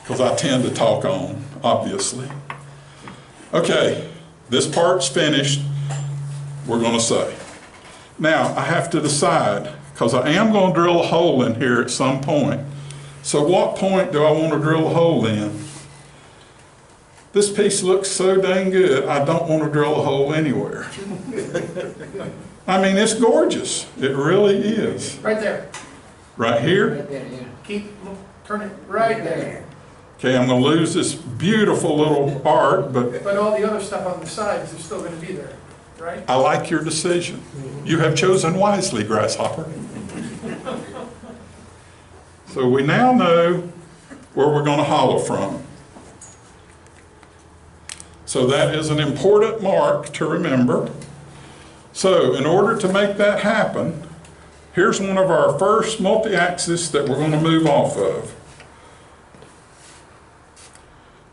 Because I tend to talk on, obviously. Okay, this part's finished. we're gonna say. Now, I have to decide, because I am gonna drill a hole in here at some point. So what point do I want to drill a hole in? This piece looks so dang good, I don't want to drill a hole anywhere. I mean, it's gorgeous. It really is. Right there. Right here. Right there, yeah. Turn it right there. Okay, I'm gonna lose this beautiful little art, but But all the other stuff on the sides is still gonna be there, right? I like your decision. You have chosen wisely, Grasshopper. So we now know where we're gonna hollow from. So that is an important mark to remember. So in order to make that happen, here's one of our first multi-axis that we're gonna move off of.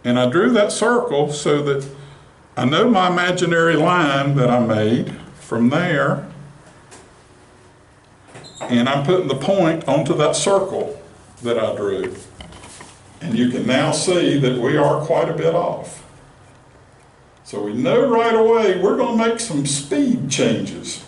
And I drew that circle so that I know my imaginary line that I made from there, and I'm putting the point onto that circle that I drew. And you can now see that we are quite a bit off. So we know right away we're going to make some speed changes.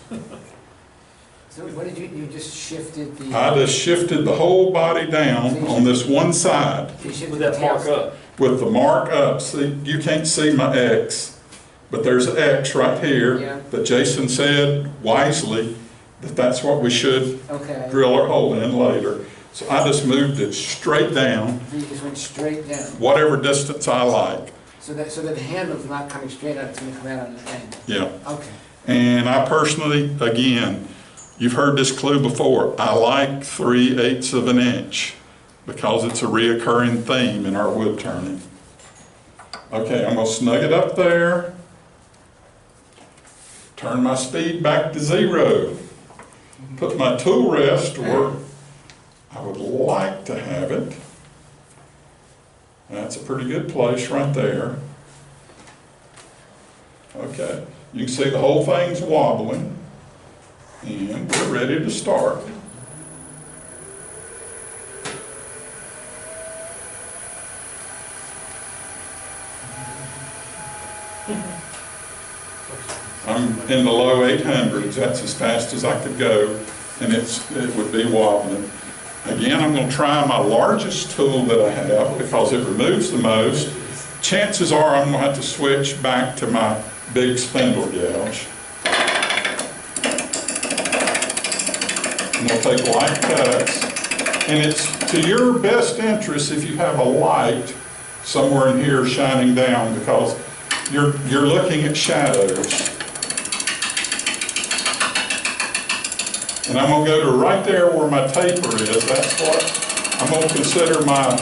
So what did you just shifted the... I just shifted the whole body down on this one side you shifted With the that mark tail. up. with the mark up. See, you can't see my X, but there's an X right here Yeah. that Jason said wisely that that's what we should Okay. drill our hole in later. So I just moved it straight down, So you just went straight down. whatever distance I like. So that the handle's not coming straight out, it's gonna come out on the end. Yeah. Okay. And I personally, again, you've heard this clue before, I like 3/8 of an inch because it's a reoccurring theme in our wood turning. Okay, I'm gonna snug it up there. Turn my speed back to 0. Put my tool rest where I would like to have it. That's a pretty good place right there. Okay, you can see the whole thing's wobbling, and we're ready to start. I'm in the low 800s, that's as fast as I could go, and it would be wobbling. Again, I'm going to try my largest tool that I have because it removes the most. Chances are I'm going to have to switch back to my big spindle gouge. I'm going to take light cuts, and it's to your best interest if you have a light somewhere in here shining down because you're looking at shadows. And I'm going to go to right there where my taper is. That's what I'm going to consider my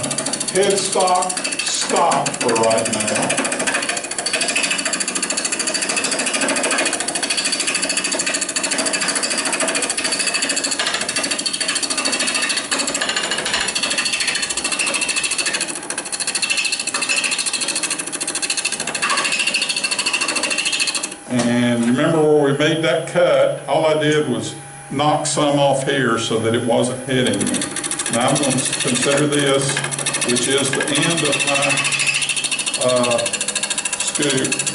headstock stop for right now. And remember where we made that cut, all I did was knock some off here so that it wasn't hitting me. Now I'm going to consider this, which is the end of my scoop.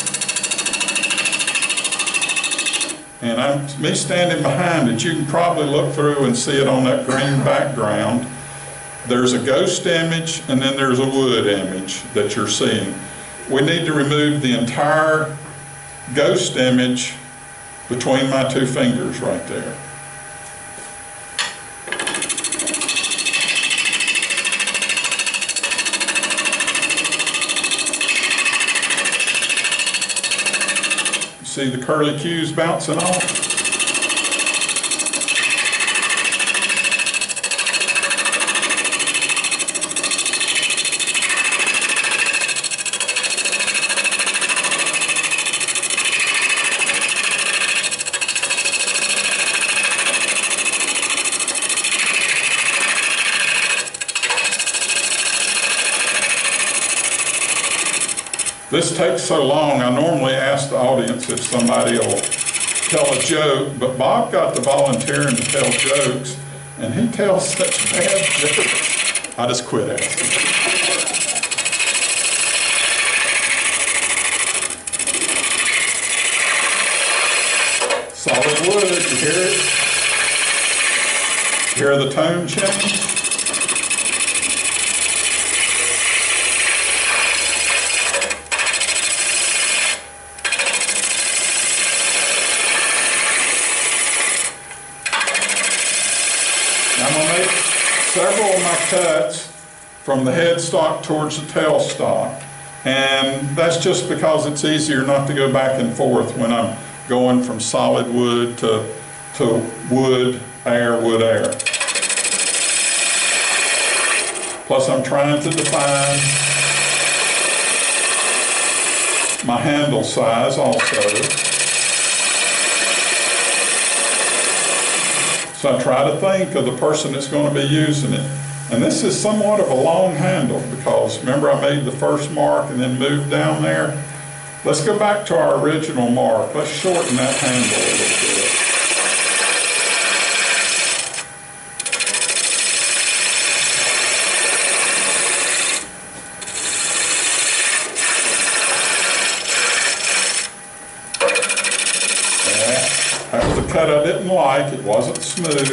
And me standing behind it, you can probably look through and see it on that green background. There's a ghost image and then there's a wood image that you're seeing. We need to remove the entire ghost image between my two fingers right there. See the curly cues bouncing off? This takes so long, I normally ask the audience if somebody will tell a joke, but Bob got to volunteering to tell jokes, and he tells such bad jokes. I just quit asking. Hear the tone change? I'm going to make several of my cuts from the headstock towards the tailstock. And that's just because it's easier not to go back and forth when I'm going from solid wood to wood, air, wood, air. Plus I'm trying to define my handle size also. So I try to think of the person that's going to be using it. And this is somewhat of a long handle because remember I made the first mark and then moved down there? Let's go back to our original mark. Let's shorten that handle a little bit. That was the cut I didn't like. It wasn't smooth.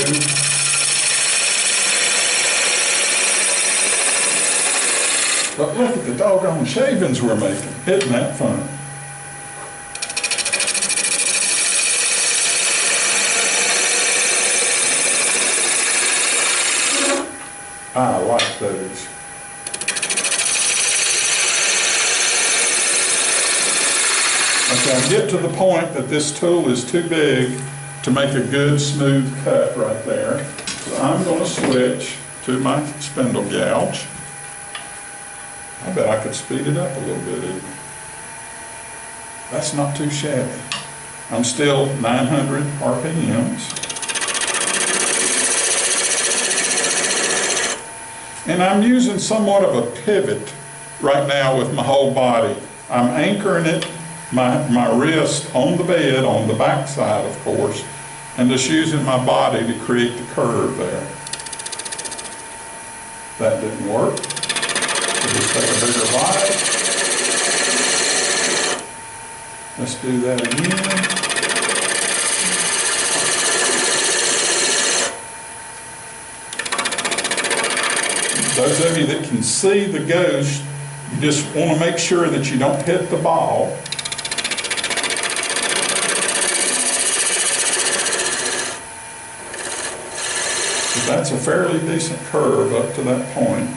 But look at the doggone shavings we're making. Isn't that fun? I like those. Okay, I get to the point that this tool is too big to make a good smooth cut right there. So I'm going to switch to my spindle gouge. I bet I could speed it up a little bit even. That's not too shabby. I'm still 900 RPMs. And I'm using somewhat of a pivot right now with my whole body. I'm anchoring it, my wrist on the bed, on the back side of course, and just using my body to create the curve there. That didn't work. Just take a bigger bite. Let's do that again. Those of you that can see the ghost, you just want to make sure that you don't hit the ball. But that's a fairly decent curve up to that point.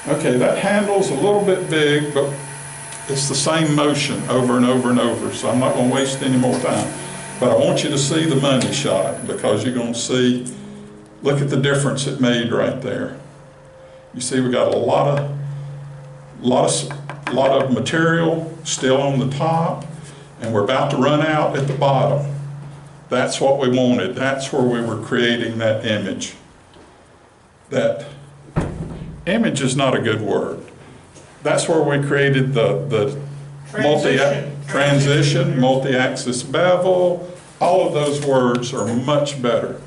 Okay, that handle's a little bit big, but it's the same motion over and over and over, so I'm not going to waste any more time. But I want you to see the money shot because you're going to see, look at the difference it made right there. You see we got a lot of material still on the top, and we're about to run out at the bottom. That's what we wanted. That's where we were creating that image. That image is not a good word. That's where we created the transition, multi-axis bevel. All of those words are much better.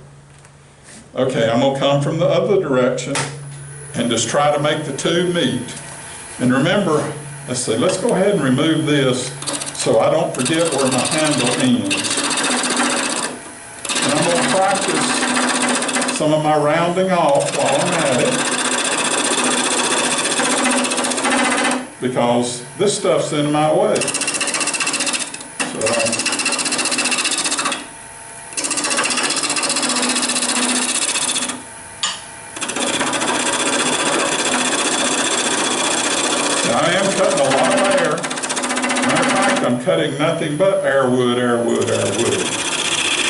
Okay, I'm going to come from the other direction and just try to make the two meet. And remember, let's go ahead and remove this so I don't forget where my handle ends. And I'm going to practice some of my rounding off while I'm at it, because this stuff's in my way. Now I am cutting a lot of air. Matter of fact, I'm cutting nothing but air wood, air wood, air wood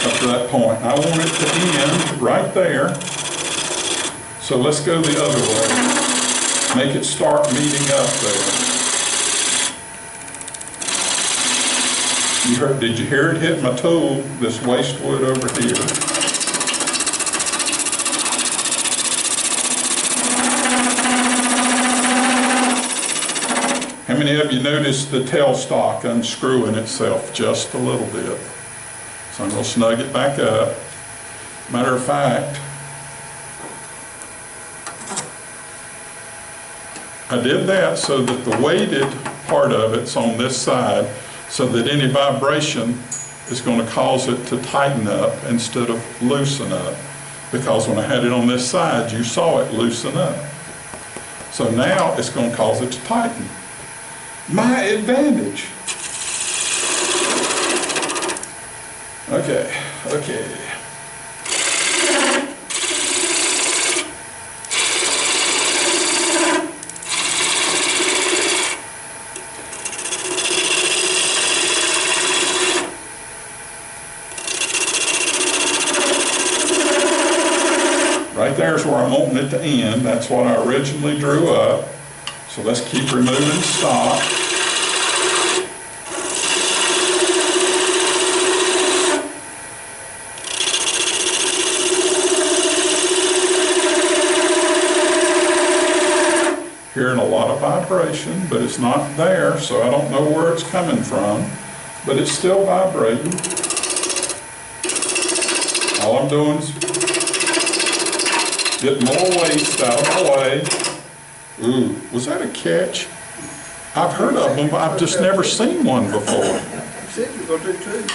up to that point. I want it to end right there. So let's go the other way. Make it start meeting up there. Did you hear it hit my tool, this waste wood over here? How many of you noticed the tailstock unscrewing itself just a little bit? So I'm going to snug it back up. Matter of fact, I did that so that the weighted part of it's on this side, so that any vibration is going to cause it to tighten up instead of loosen up. Because when I had it on this side, you saw it loosen up. So now it's going to cause it to tighten. My advantage. Okay. Right there's where I'm wanting it to end. That's what I originally drew up. So let's keep removing stock. Hearing a lot of vibration, but it's not there, so I don't know where it's coming from, but it's still vibrating. All I'm doing is get more waste out of the way. Ooh, was that a catch? I've heard of them, but I've just never seen one before. You said you were gonna do two.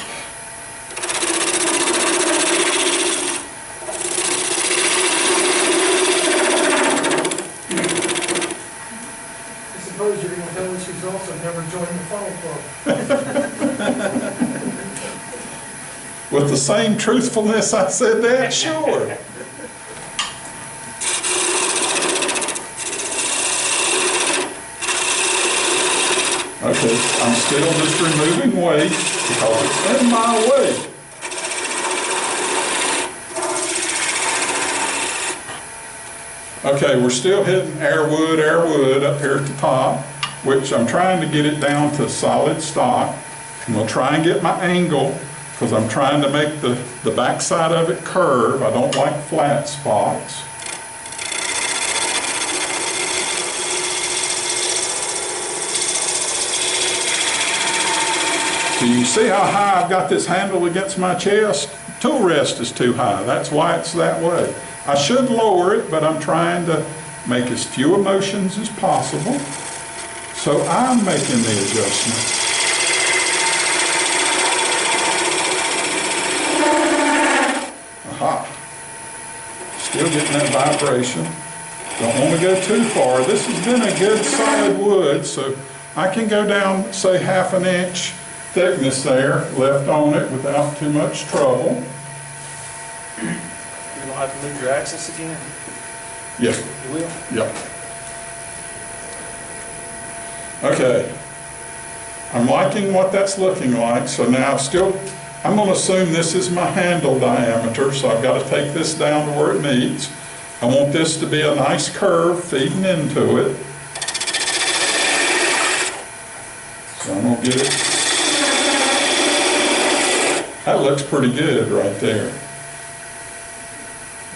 I suppose you're gonna tell us she's also never joined the funnel club. With the same truthfulness I said that, sure. Okay, I'm still just removing weight because it's in my way. Okay, we're still hitting airwood up here at the top, which I'm trying to get it down to solid stock. I'm going to try and get my angle because I'm trying to make the backside of it curve. I don't like flat spots. So you see how high I've got this handle against my chest? Tool rest is too high. That's why it's that way. I should lower it, but I'm trying to make as few emotions as possible. So I'm making the adjustment. Aha. Still getting that vibration. Don't want to go too far. This has been a good solid wood, so I can go down, say, 1/2 inch thickness there left on it without too much trouble. You don't have to move your axis again? Yes. You will? Yep. Okay. I'm liking what that's looking like, so now I'm going to assume this is my handle diameter, so I've got to take this down to where it meets. I want this to be a nice curve feeding into it. So I'm going to get it. That looks pretty good right there.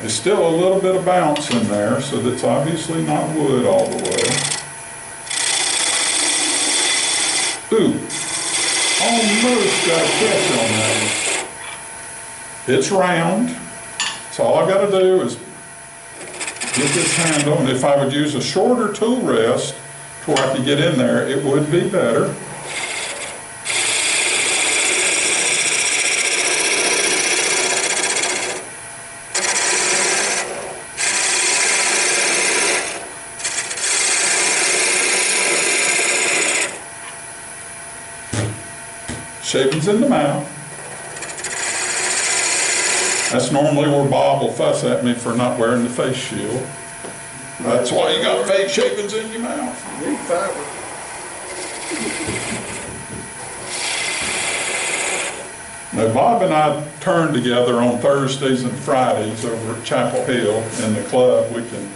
There's still a little bit of bounce in there, so that's obviously not wood all the way. Ooh, almost got a catch on that one. It's round, so all I've got to do is get this handle, and if I would use a shorter tool rest to where I could get in there, it would be better. Shavings in the mouth. That's normally where Bob will fuss at me for not wearing the face shield. That's why you got fake shavings in your mouth. Need fiber. Now, Bob and I turn together on Thursdays and Fridays over at Chapel Hill in the club. We can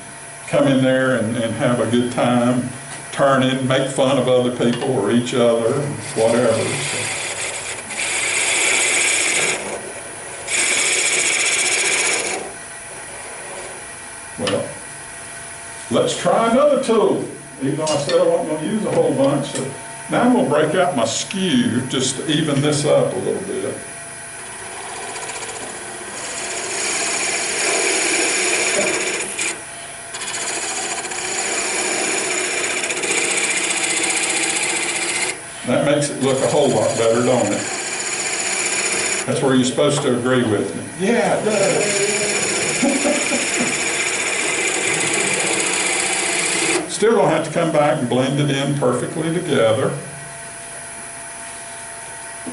come in there and have a good time, turn in, make fun of other people or each other, and whatever. So. Well, let's try another tool. Even though I said I wasn't going to use a whole bunch. So now I'm going to break out my skew just to even this up a little bit. makes it look a whole lot better, don't it? That's where you're supposed to agree with me. Yeah, it does. Still gonna have to come back and blend it in perfectly together.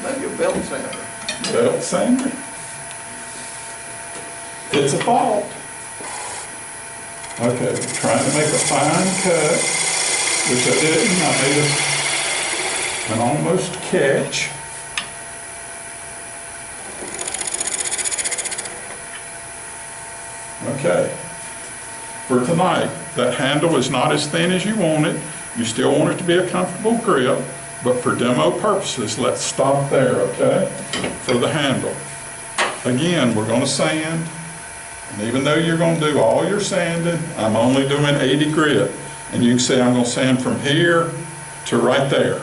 Maybe a belt sander. Belt sander. It's a fault. Okay, we're trying to make a fine cut, which I didn't. I made an almost catch. Okay. For tonight, that handle is not as thin as you want it. You still want it to be a comfortable grip, but for demo purposes, let's stop there, okay? For the handle. Again, we're gonna sand, and even though you're gonna do all your sanding, I'm only doing 80 grit. And you can see I'm gonna sand from here to right there.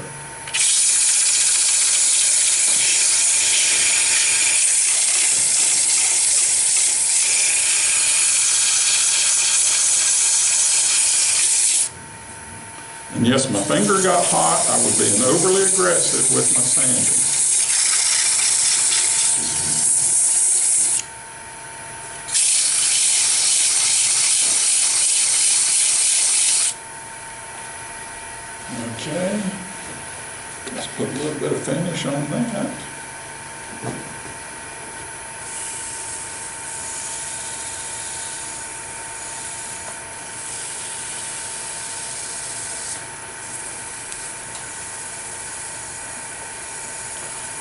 And yes, my finger got hot. I was being overly aggressive with my sanding. Okay, let's put a little bit of finish on that.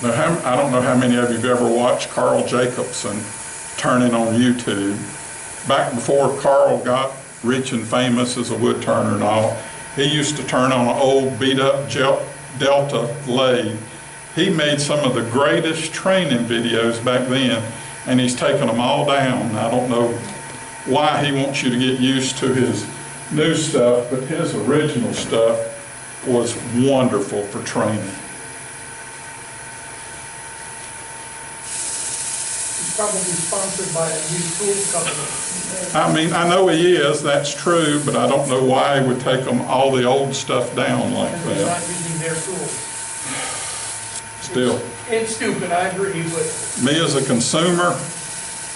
Now, I don't know how many of you have ever watched Carl Jacobson turning on YouTube. Back before Carl got rich and famous as a wood turner and all, he used to turn on an old beat-up Delta lathe. He made some of the greatest training videos back then, and he's taken them all down. I don't know why he wants you to get used to his new stuff, but his original stuff was wonderful for training. Probably sponsored by a new tool company. I mean, I know he is, that's true, but I don't know why he would take them, all the old stuff down like And he's not that. using their tools. Still, It's stupid, I agree, but me as a consumer,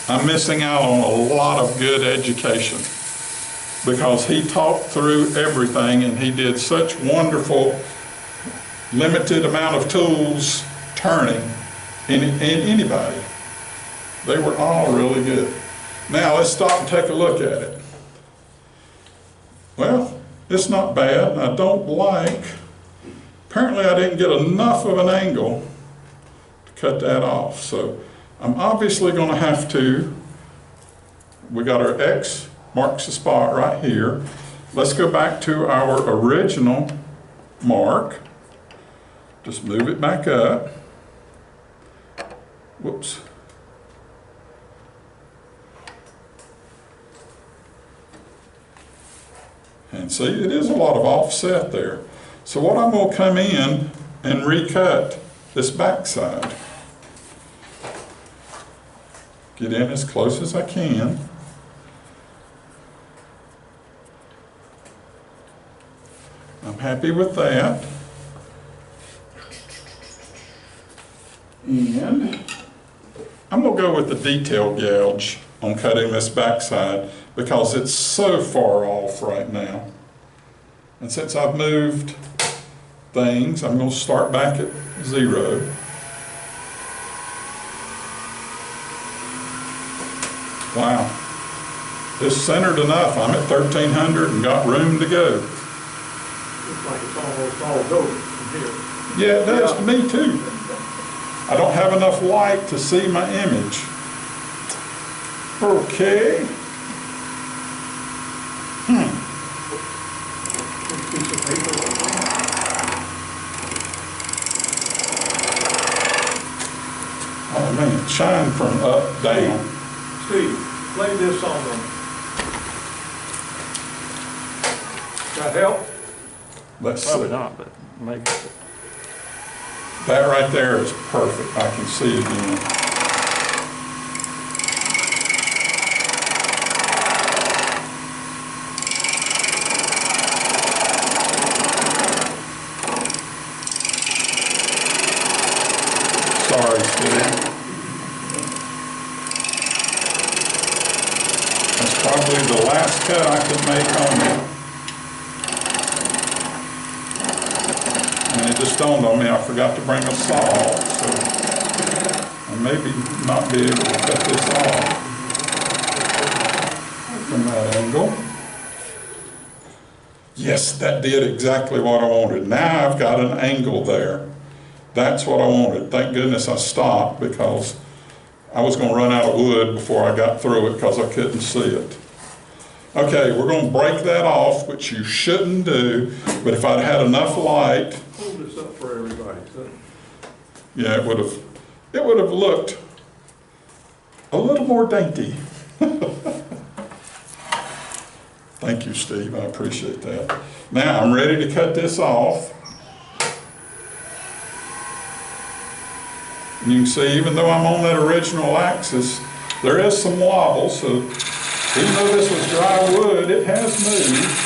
I'm missing out on a lot of good education because he talked through everything and he did such wonderful, limited amount of tools turning in anybody. They were all really good. Now let's stop and take a look at it. Well, it's not bad. I don't like, apparently I didn't get enough of an angle to cut that off. So I'm obviously going to have to, we got our X marks the spot right here. Let's go back to our original mark. Just move it back up. Whoops. And see, it is a lot of offset there. So what I'm going to come in and recut this backside. Get in as close as I can. I'm happy with that. And I'm going to go with the detail gouge on cutting this backside because it's so far off right now. And since I've moved things, I'm going to start back at 0. Wow. It's centered enough. I'm at 1300 and got room to go. Looks like it's almost all golden from here. Yeah, it does to me too. I don't have enough light to see my image. Okay. Piece of paper. Oh man, shine from up down. Steve, lay this on them. That help? Let's Probably see. not, but maybe. That right there is perfect. I can see again. sorry, Steve. That's probably the last cut I could make on it. And it just dawned on me, I forgot to bring a saw, so I maybe not be able to cut this off from that angle. Yes, that did exactly what I wanted. Now I've got an angle there. That's what I wanted. Thank goodness I stopped, because I was going to run out of wood before I got through it because I couldn't see it. Okay, we're going to break that off, which you shouldn't do, but if I'd had enough light, Hold this up for everybody. So, yeah, it would have looked a little more dainty. Thank you, Steve, I appreciate that. Now I'm ready to cut this off. And you can see, even though I'm on that original axis, there is some wobble, so even though this was dry wood, it has moved.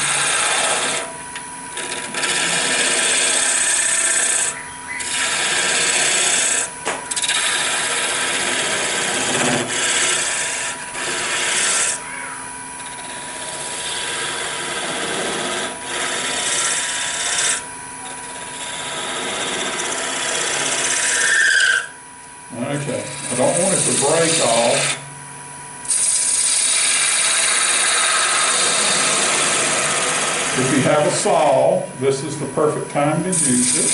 Okay, I don't want it to break off. If you have a saw, this is the perfect time to use it.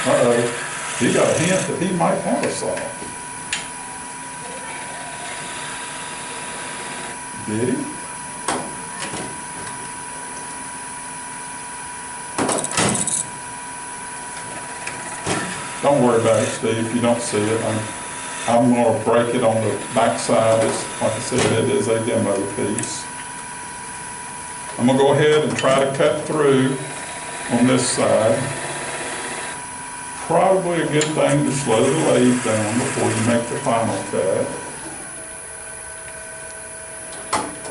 Uh-oh, he got a hint that he might have a saw. Did he? Don't worry about it, Steve, if you don't see it. I'm going to break it on the back side. Like I said, it is a demo piece. I'm going to go ahead and try to cut through on this side. Probably a good thing to slow the lathe down before you make the final cut.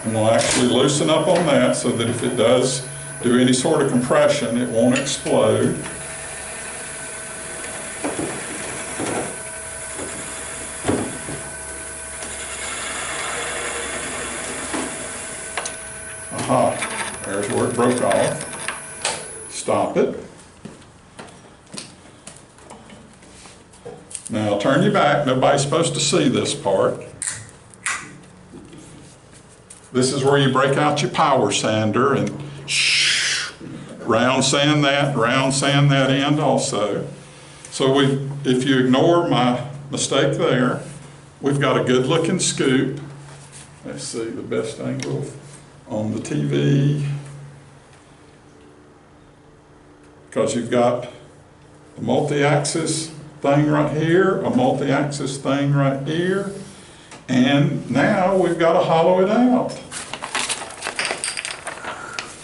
And we'll actually loosen up on that so that if it does do any sort of compression, it won't explode. Aha, there's where it broke off. Stop it. Now turn your back, nobody's supposed to see this part. This is where you break out your power sander and round sand that end also. So if you ignore my mistake there, we've got a good looking scoop. Let's see the best angle on the TV. Because you've got a multi-axis thing right here, a multi-axis thing right here, and now we've got to hollow it out.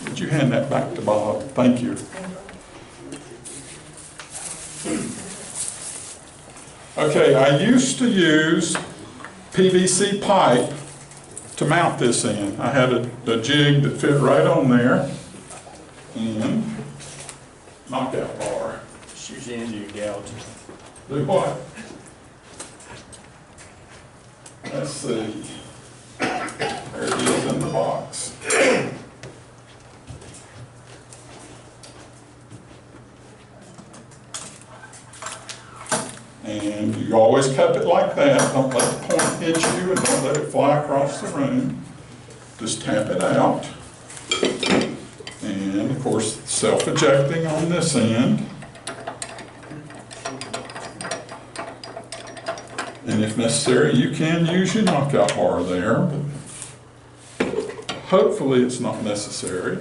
Would you hand that back to Bob? Thank you. Okay, I used to use PVC pipe to mount this in. I had a jig that fit right on there, and knockout bar. Shoot you into your gouge. Do what? Let's see. There it is in the box. And you always cup it like that. Don't let the point hit you and don't let it fly across the room. Just tap it out. And of course, self-ejecting on this end. And if necessary, you can use your knockout bar there, but hopefully it's not necessary.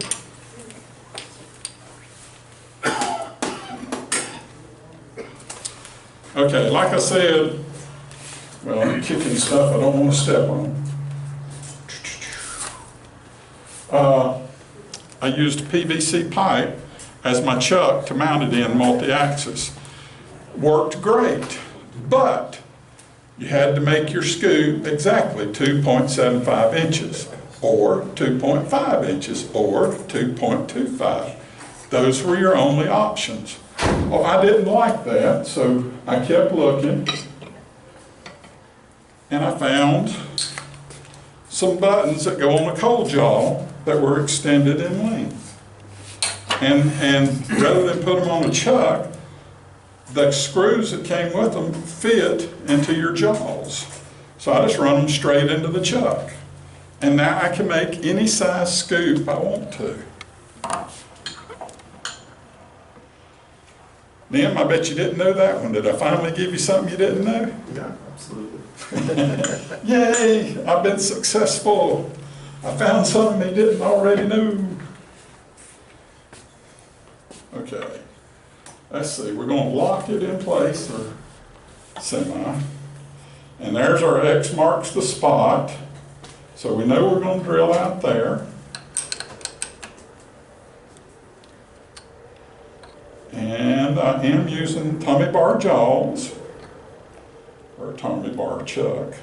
Okay, like I said, well, I'm kicking stuff I don't want to step on. I used PVC pipe as my chuck to mount it in multi-axis. Worked great, but you had to make your scoop exactly 2.75 inches. or 2.5 inches, or 2.25. Those were your only options. Well, I didn't like that, so I kept looking, and I found some buttons that go on a cold jaw that were extended in length. And rather than put them on a chuck, the screws that came with them fit into your jaws. So I just run them straight into the chuck. And now I can make any size scoop I want to. Nim, I bet you didn't know that one. Did I finally give you something you didn't know? Yeah, absolutely. Yay, I've been successful. I found something he didn't already know. Okay, let's see, we're going to lock it in place, or semi. And there's our X marks the spot. So we know we're going to drill out there. And I am using Tommy bar jaws, or Tommy bar chuck.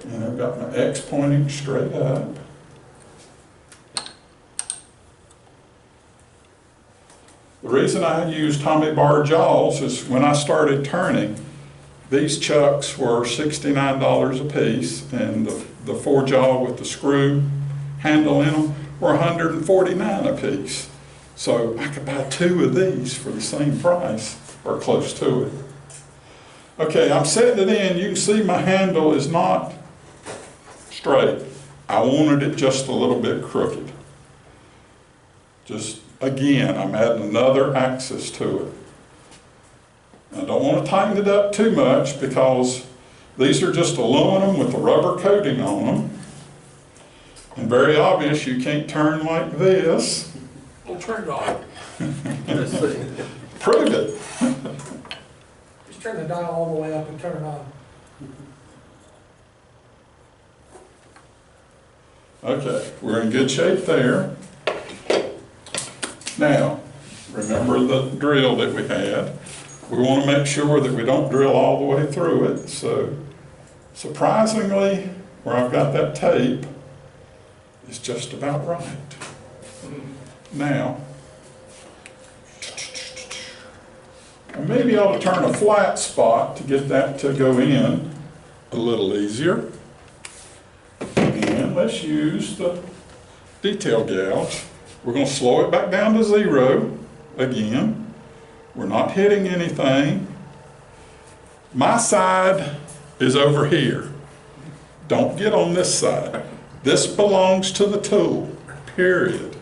And I've got my X pointing straight up. The reason I use Tommy bar jaws is when I started turning, these chucks were $69 a piece, and the 4-jaw with the screw handle in them were $149 a piece. So I could buy 2 of these for the same price, or close to it. Okay, I'm setting it in. You can see my handle is not straight. I wanted it just a little bit crooked. Just, again, I'm adding another axis to it. I don't want to tighten it up too much because these are just aluminum with a rubber coating on them. And very obvious, you can't turn like this. Well, turn it off. Prove it. Just turn the dial all the way up and turn it on. Okay, we're in good shape there. Now, remember the drill that we had. We want to make sure that we don't drill all the way through it. So, surprisingly, where I've got that tape is just about right. Now, I maybe ought to turn a flat spot to get that to go in a little easier. And let's use the detail gouge. We're going to slow it back down to 0 again. We're not hitting anything. My side is over here. Don't get on this side. This belongs to the tool, period.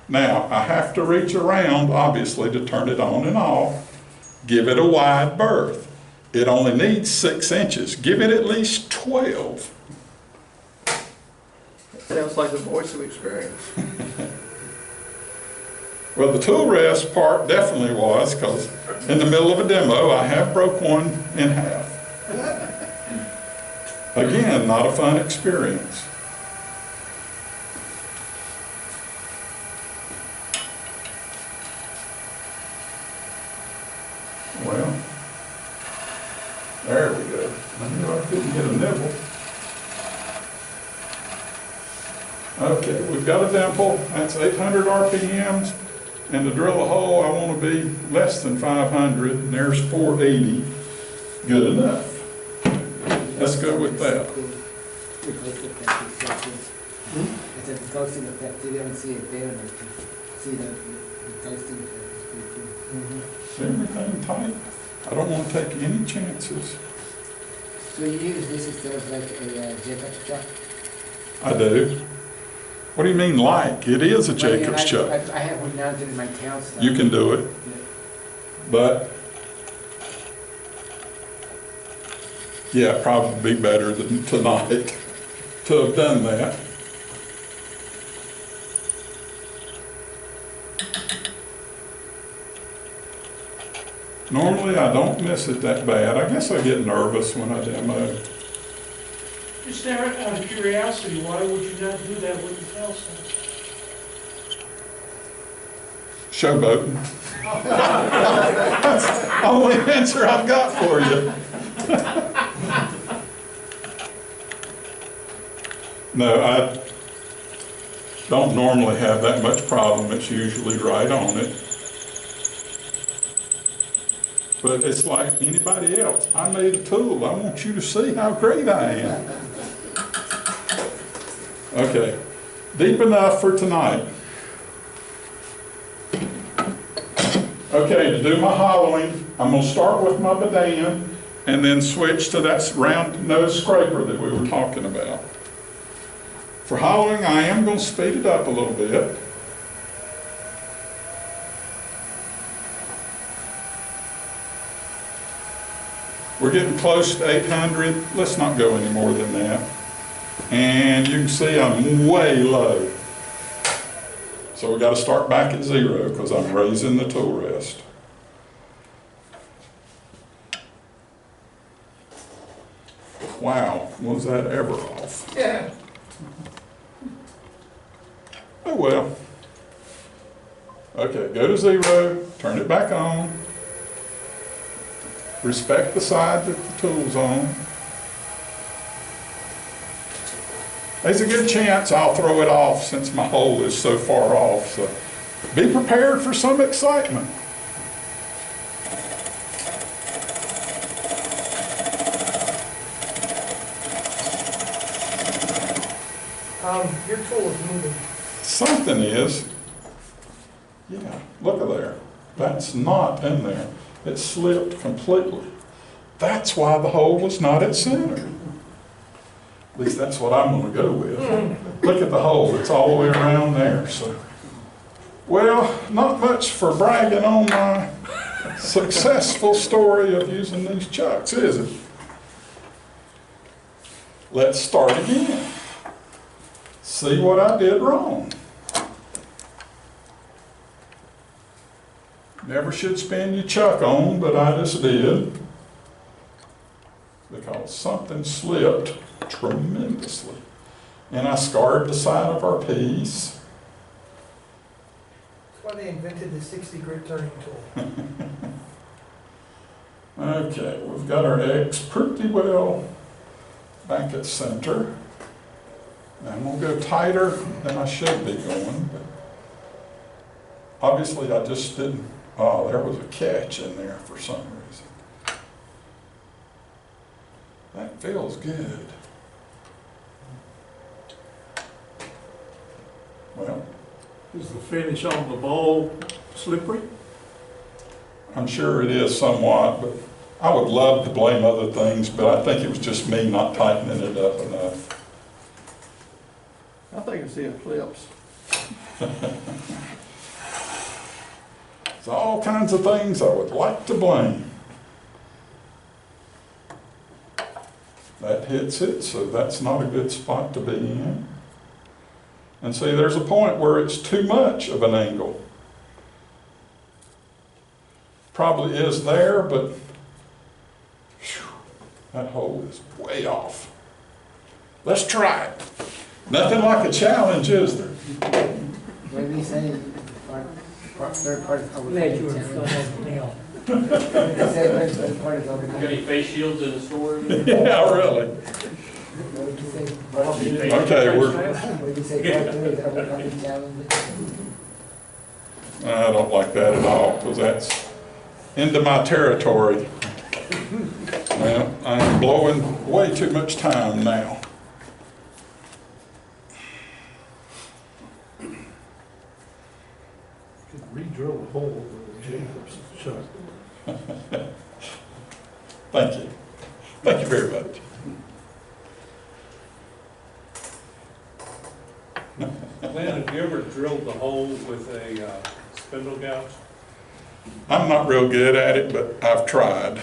Now, I have to reach around, obviously, to turn it on and off. Give it a wide berth. It only needs 6 inches. Give it at least 12. Sounds like the voice of experience. Well, the tool rest part definitely was, because in the middle of a demo, I have broke one in half. Again, not a fun experience. Well, there we go. I knew I couldn't get a nibble. Okay, we've got a dimple. That's 800 RPMs. And to drill a hole, I want to be less than 500, and there's 480. Good enough. Let's go with that. It's a ghosting effect. You don't see it there, but you see the ghosting effect is pretty cool. Is everything tight? I don't want to take any chances. So you use this instead of like a Jacob's chuck? I do. What do you mean like? It is a Jacob's chuck. I have one mounted in my town stuff. You can do it. But, yeah, probably be better than tonight to have done that. Normally, I don't miss it that bad. I guess I get nervous when I demo. Just out of curiosity, why would you not do that with the tail stuff? Showboating. That's the only answer I've got for you. No, I don't normally have that much problem. It's usually right on it. But it's like anybody else. I made a tool. I want you to see how great I am. Okay, deep enough for tonight. Okay, to do my hollowing, I'm going to start with my Badan and then switch to that round nose scraper that we were talking about. For hollowing, I am going to speed it up a little bit. We're getting close to 800. Let's not go any more than that. And you can see I'm way low. So we got to start back at 0 because I'm raising the tool rest. Wow, was that ever off? Yeah. Oh well. Okay, go to 0, turn it back on. Respect the side that the tool's on. There's a good chance I'll throw it off since my hole is so far off. So be prepared for some excitement. Your tool is moving. Something is. Yeah, look at there. That's not in there. It slipped completely. That's why the hole was not at center. At least that's what I'm going to go with. Look at the hole. It's all the way around there. So, well, not much for bragging on my successful story of using these chucks, is it? Let's start again. See what I did wrong. Never should spin your chuck on, but I just did. Because something slipped tremendously. And I scarred the side of our piece. That's why they invented the 60 grit turning tool. Okay, we've got our X pretty well back at center. I'm going to go tighter than I should be going. But obviously I just didn't. Oh, there was a catch in there for some reason. That feels good. Well, Is the finish on the ball slippery? I'm sure it is somewhat, but I would love to blame other things, but I think it was just me not tightening it up enough. I think it's the eclipse. There's all kinds of things I would like to blame. That hits it, so that's not a good spot to be in. And see, there's a point where it's too much of an angle. Probably is there, but whew, that hole is way off. Let's try it. Nothing like a challenge, is there? What do you say? Third party public. Glad you were flying nail. Third party public. Got any face shields in the store? Yeah, really. What did you say? Okay, What did you say? Public public challenge? I don't like that at all, because that's into my territory. Well, I'm blowing way too much time now. Re-drill the hole with Jacob's chuck. Thank you. Thank you very much. Glenn, have you ever drilled the hole with a spindle gouge? I'm not real good at it, but I've tried.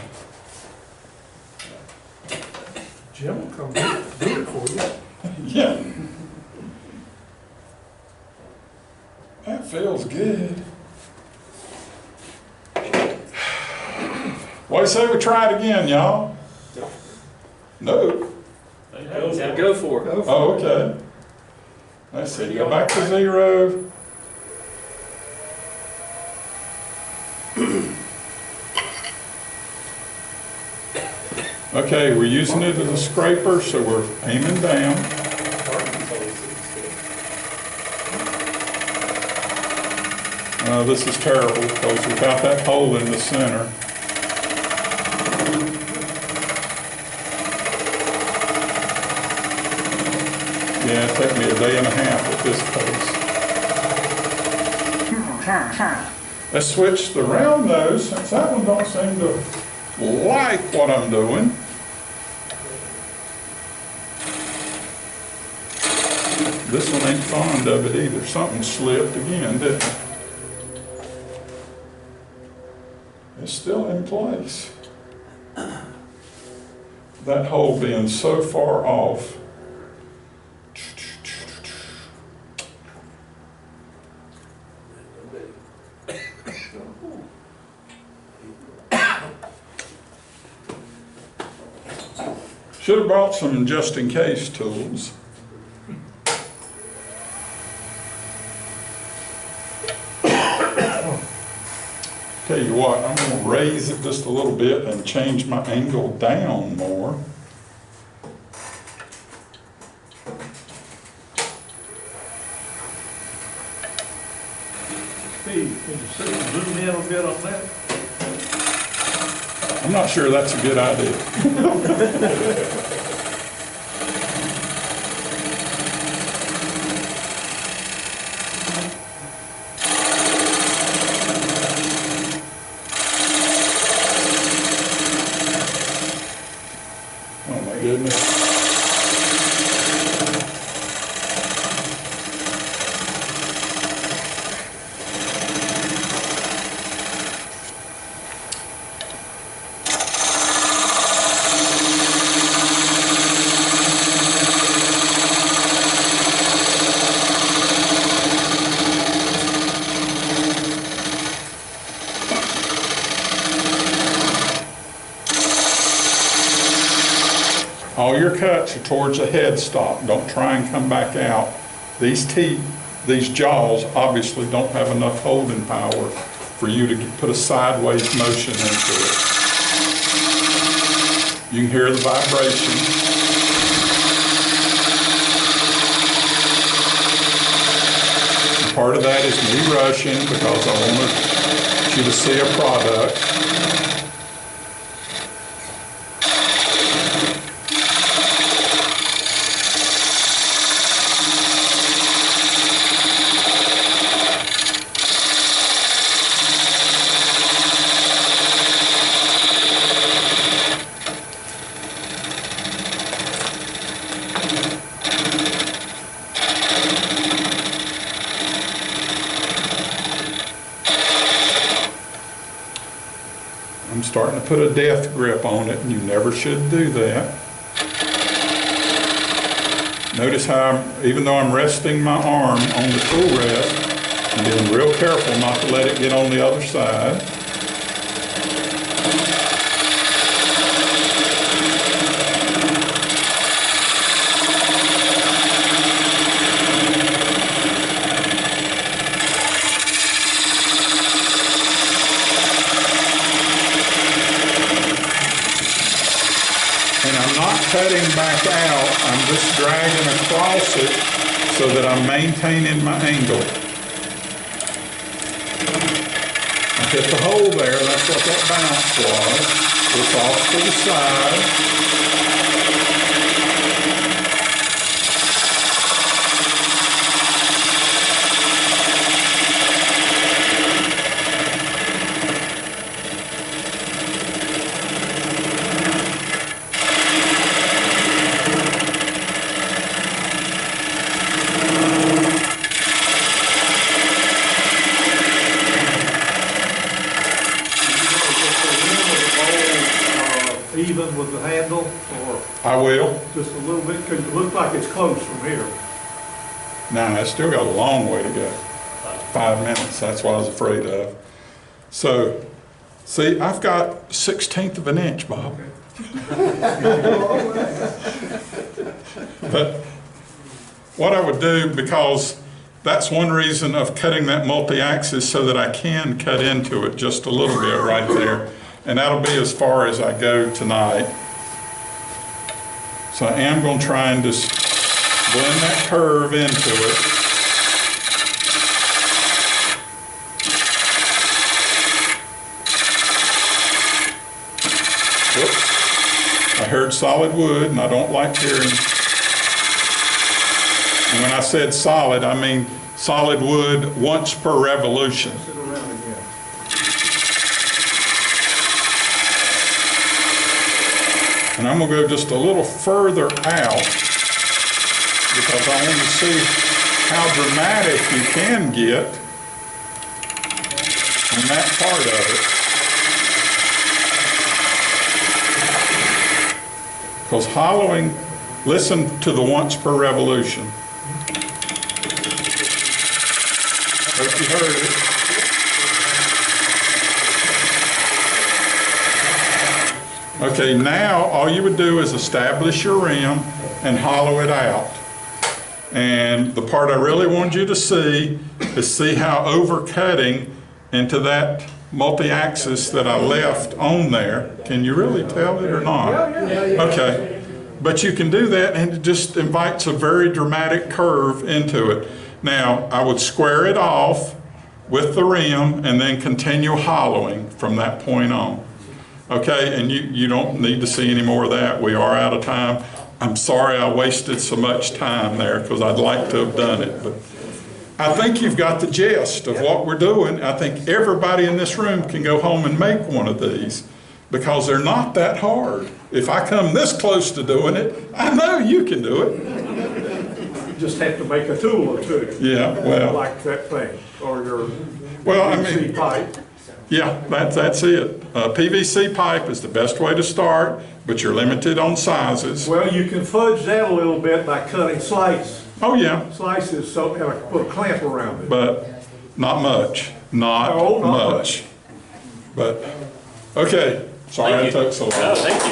Jim will come do it for you. Yeah. That feels good. What do you say we try it again, y'all? No. Go for it. Oh, okay. Let's see, go back to 0. Okay, we're using it as a scraper, so we're aiming down. This is terrible because without that hole in the center, yeah, it'd take me a day and a half at this pace. Let's switch the round nose since that one don't seem to like what I'm doing. This one ain't fond of it either. Something slipped again, didn't it? It's still in place. That hole being so far off. Should have brought some just-in-case tools. Tell you what, I'm going to raise it just a little bit and change my angle down more. Steve, can you zoom in a bit on that? I'm not sure that's a good idea. Oh my goodness. All your cuts are towards the headstock. Don't try and come back out. These teeth, these jaws obviously don't have enough holding power for you to put a sideways motion into it. You can hear the vibration. And part of that is me rushing because I want you to see a product. I'm starting to put a death grip on it, and you never should do that. Notice how, even though I'm resting my arm on the tool rest, I'm being real careful not to let it get on the other side. And I'm not cutting back out, I'm just dragging across it so that I'm maintaining my angle. I hit the hole there, that's what that bounce was. It's off to the side. Even with the handle, or I will. just a little bit, because it looks like it's close from here. Now, I still got a long way to go. 5 minutes, that's what I was afraid of. So, see, I've got 1/16 of an inch, Bob. But what I would do, because that's one reason of cutting that multi-axis so that I can cut into it just a little bit right there. And that'll be as far as I go tonight. So I am going to try and just blend that curve into it. solid wood, and I don't like hearing, and when I said solid, I mean solid wood once per revolution. Sit around again. And I'm gonna go just a little further out because I want to see how dramatic you can get in that part of it. Because hollowing, listen to the once per revolution. Hope you heard it. Okay, now all you would do is establish your rim and hollow it out. And the part I really wanted you to see is see how overcutting into that multi-axis that I left on there. Can you really tell it or not? Okay, but you can do that and it just invites a very dramatic curve into it. Now, I would square it off with the rim and then continue hollowing from that point on. Okay, and you don't need to see any more of that. We are out of time. I'm sorry I wasted so much time there because I'd like to have done it. But I think you've got the gist of what we're doing. I think everybody in this room can go home and make one of these because they're not that hard. If I come this close to doing it, I know you can do it. You just have to make a tool or two. Yeah, well. Like that thing, or your Well, I PVC mean, pipe. yeah, that's it. PVC pipe is the best way to start, but you're limited on sizes. Well, you can fudge that a little bit by cutting slices, Oh, yeah, so, and put a clamp around it. but not much, not Oh, not much. But, okay, sorry I Thank you. took so No, long. thank you.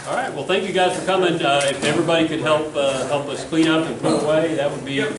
All right, well, thank you guys for coming. If everybody could help us clean up and put away, that would be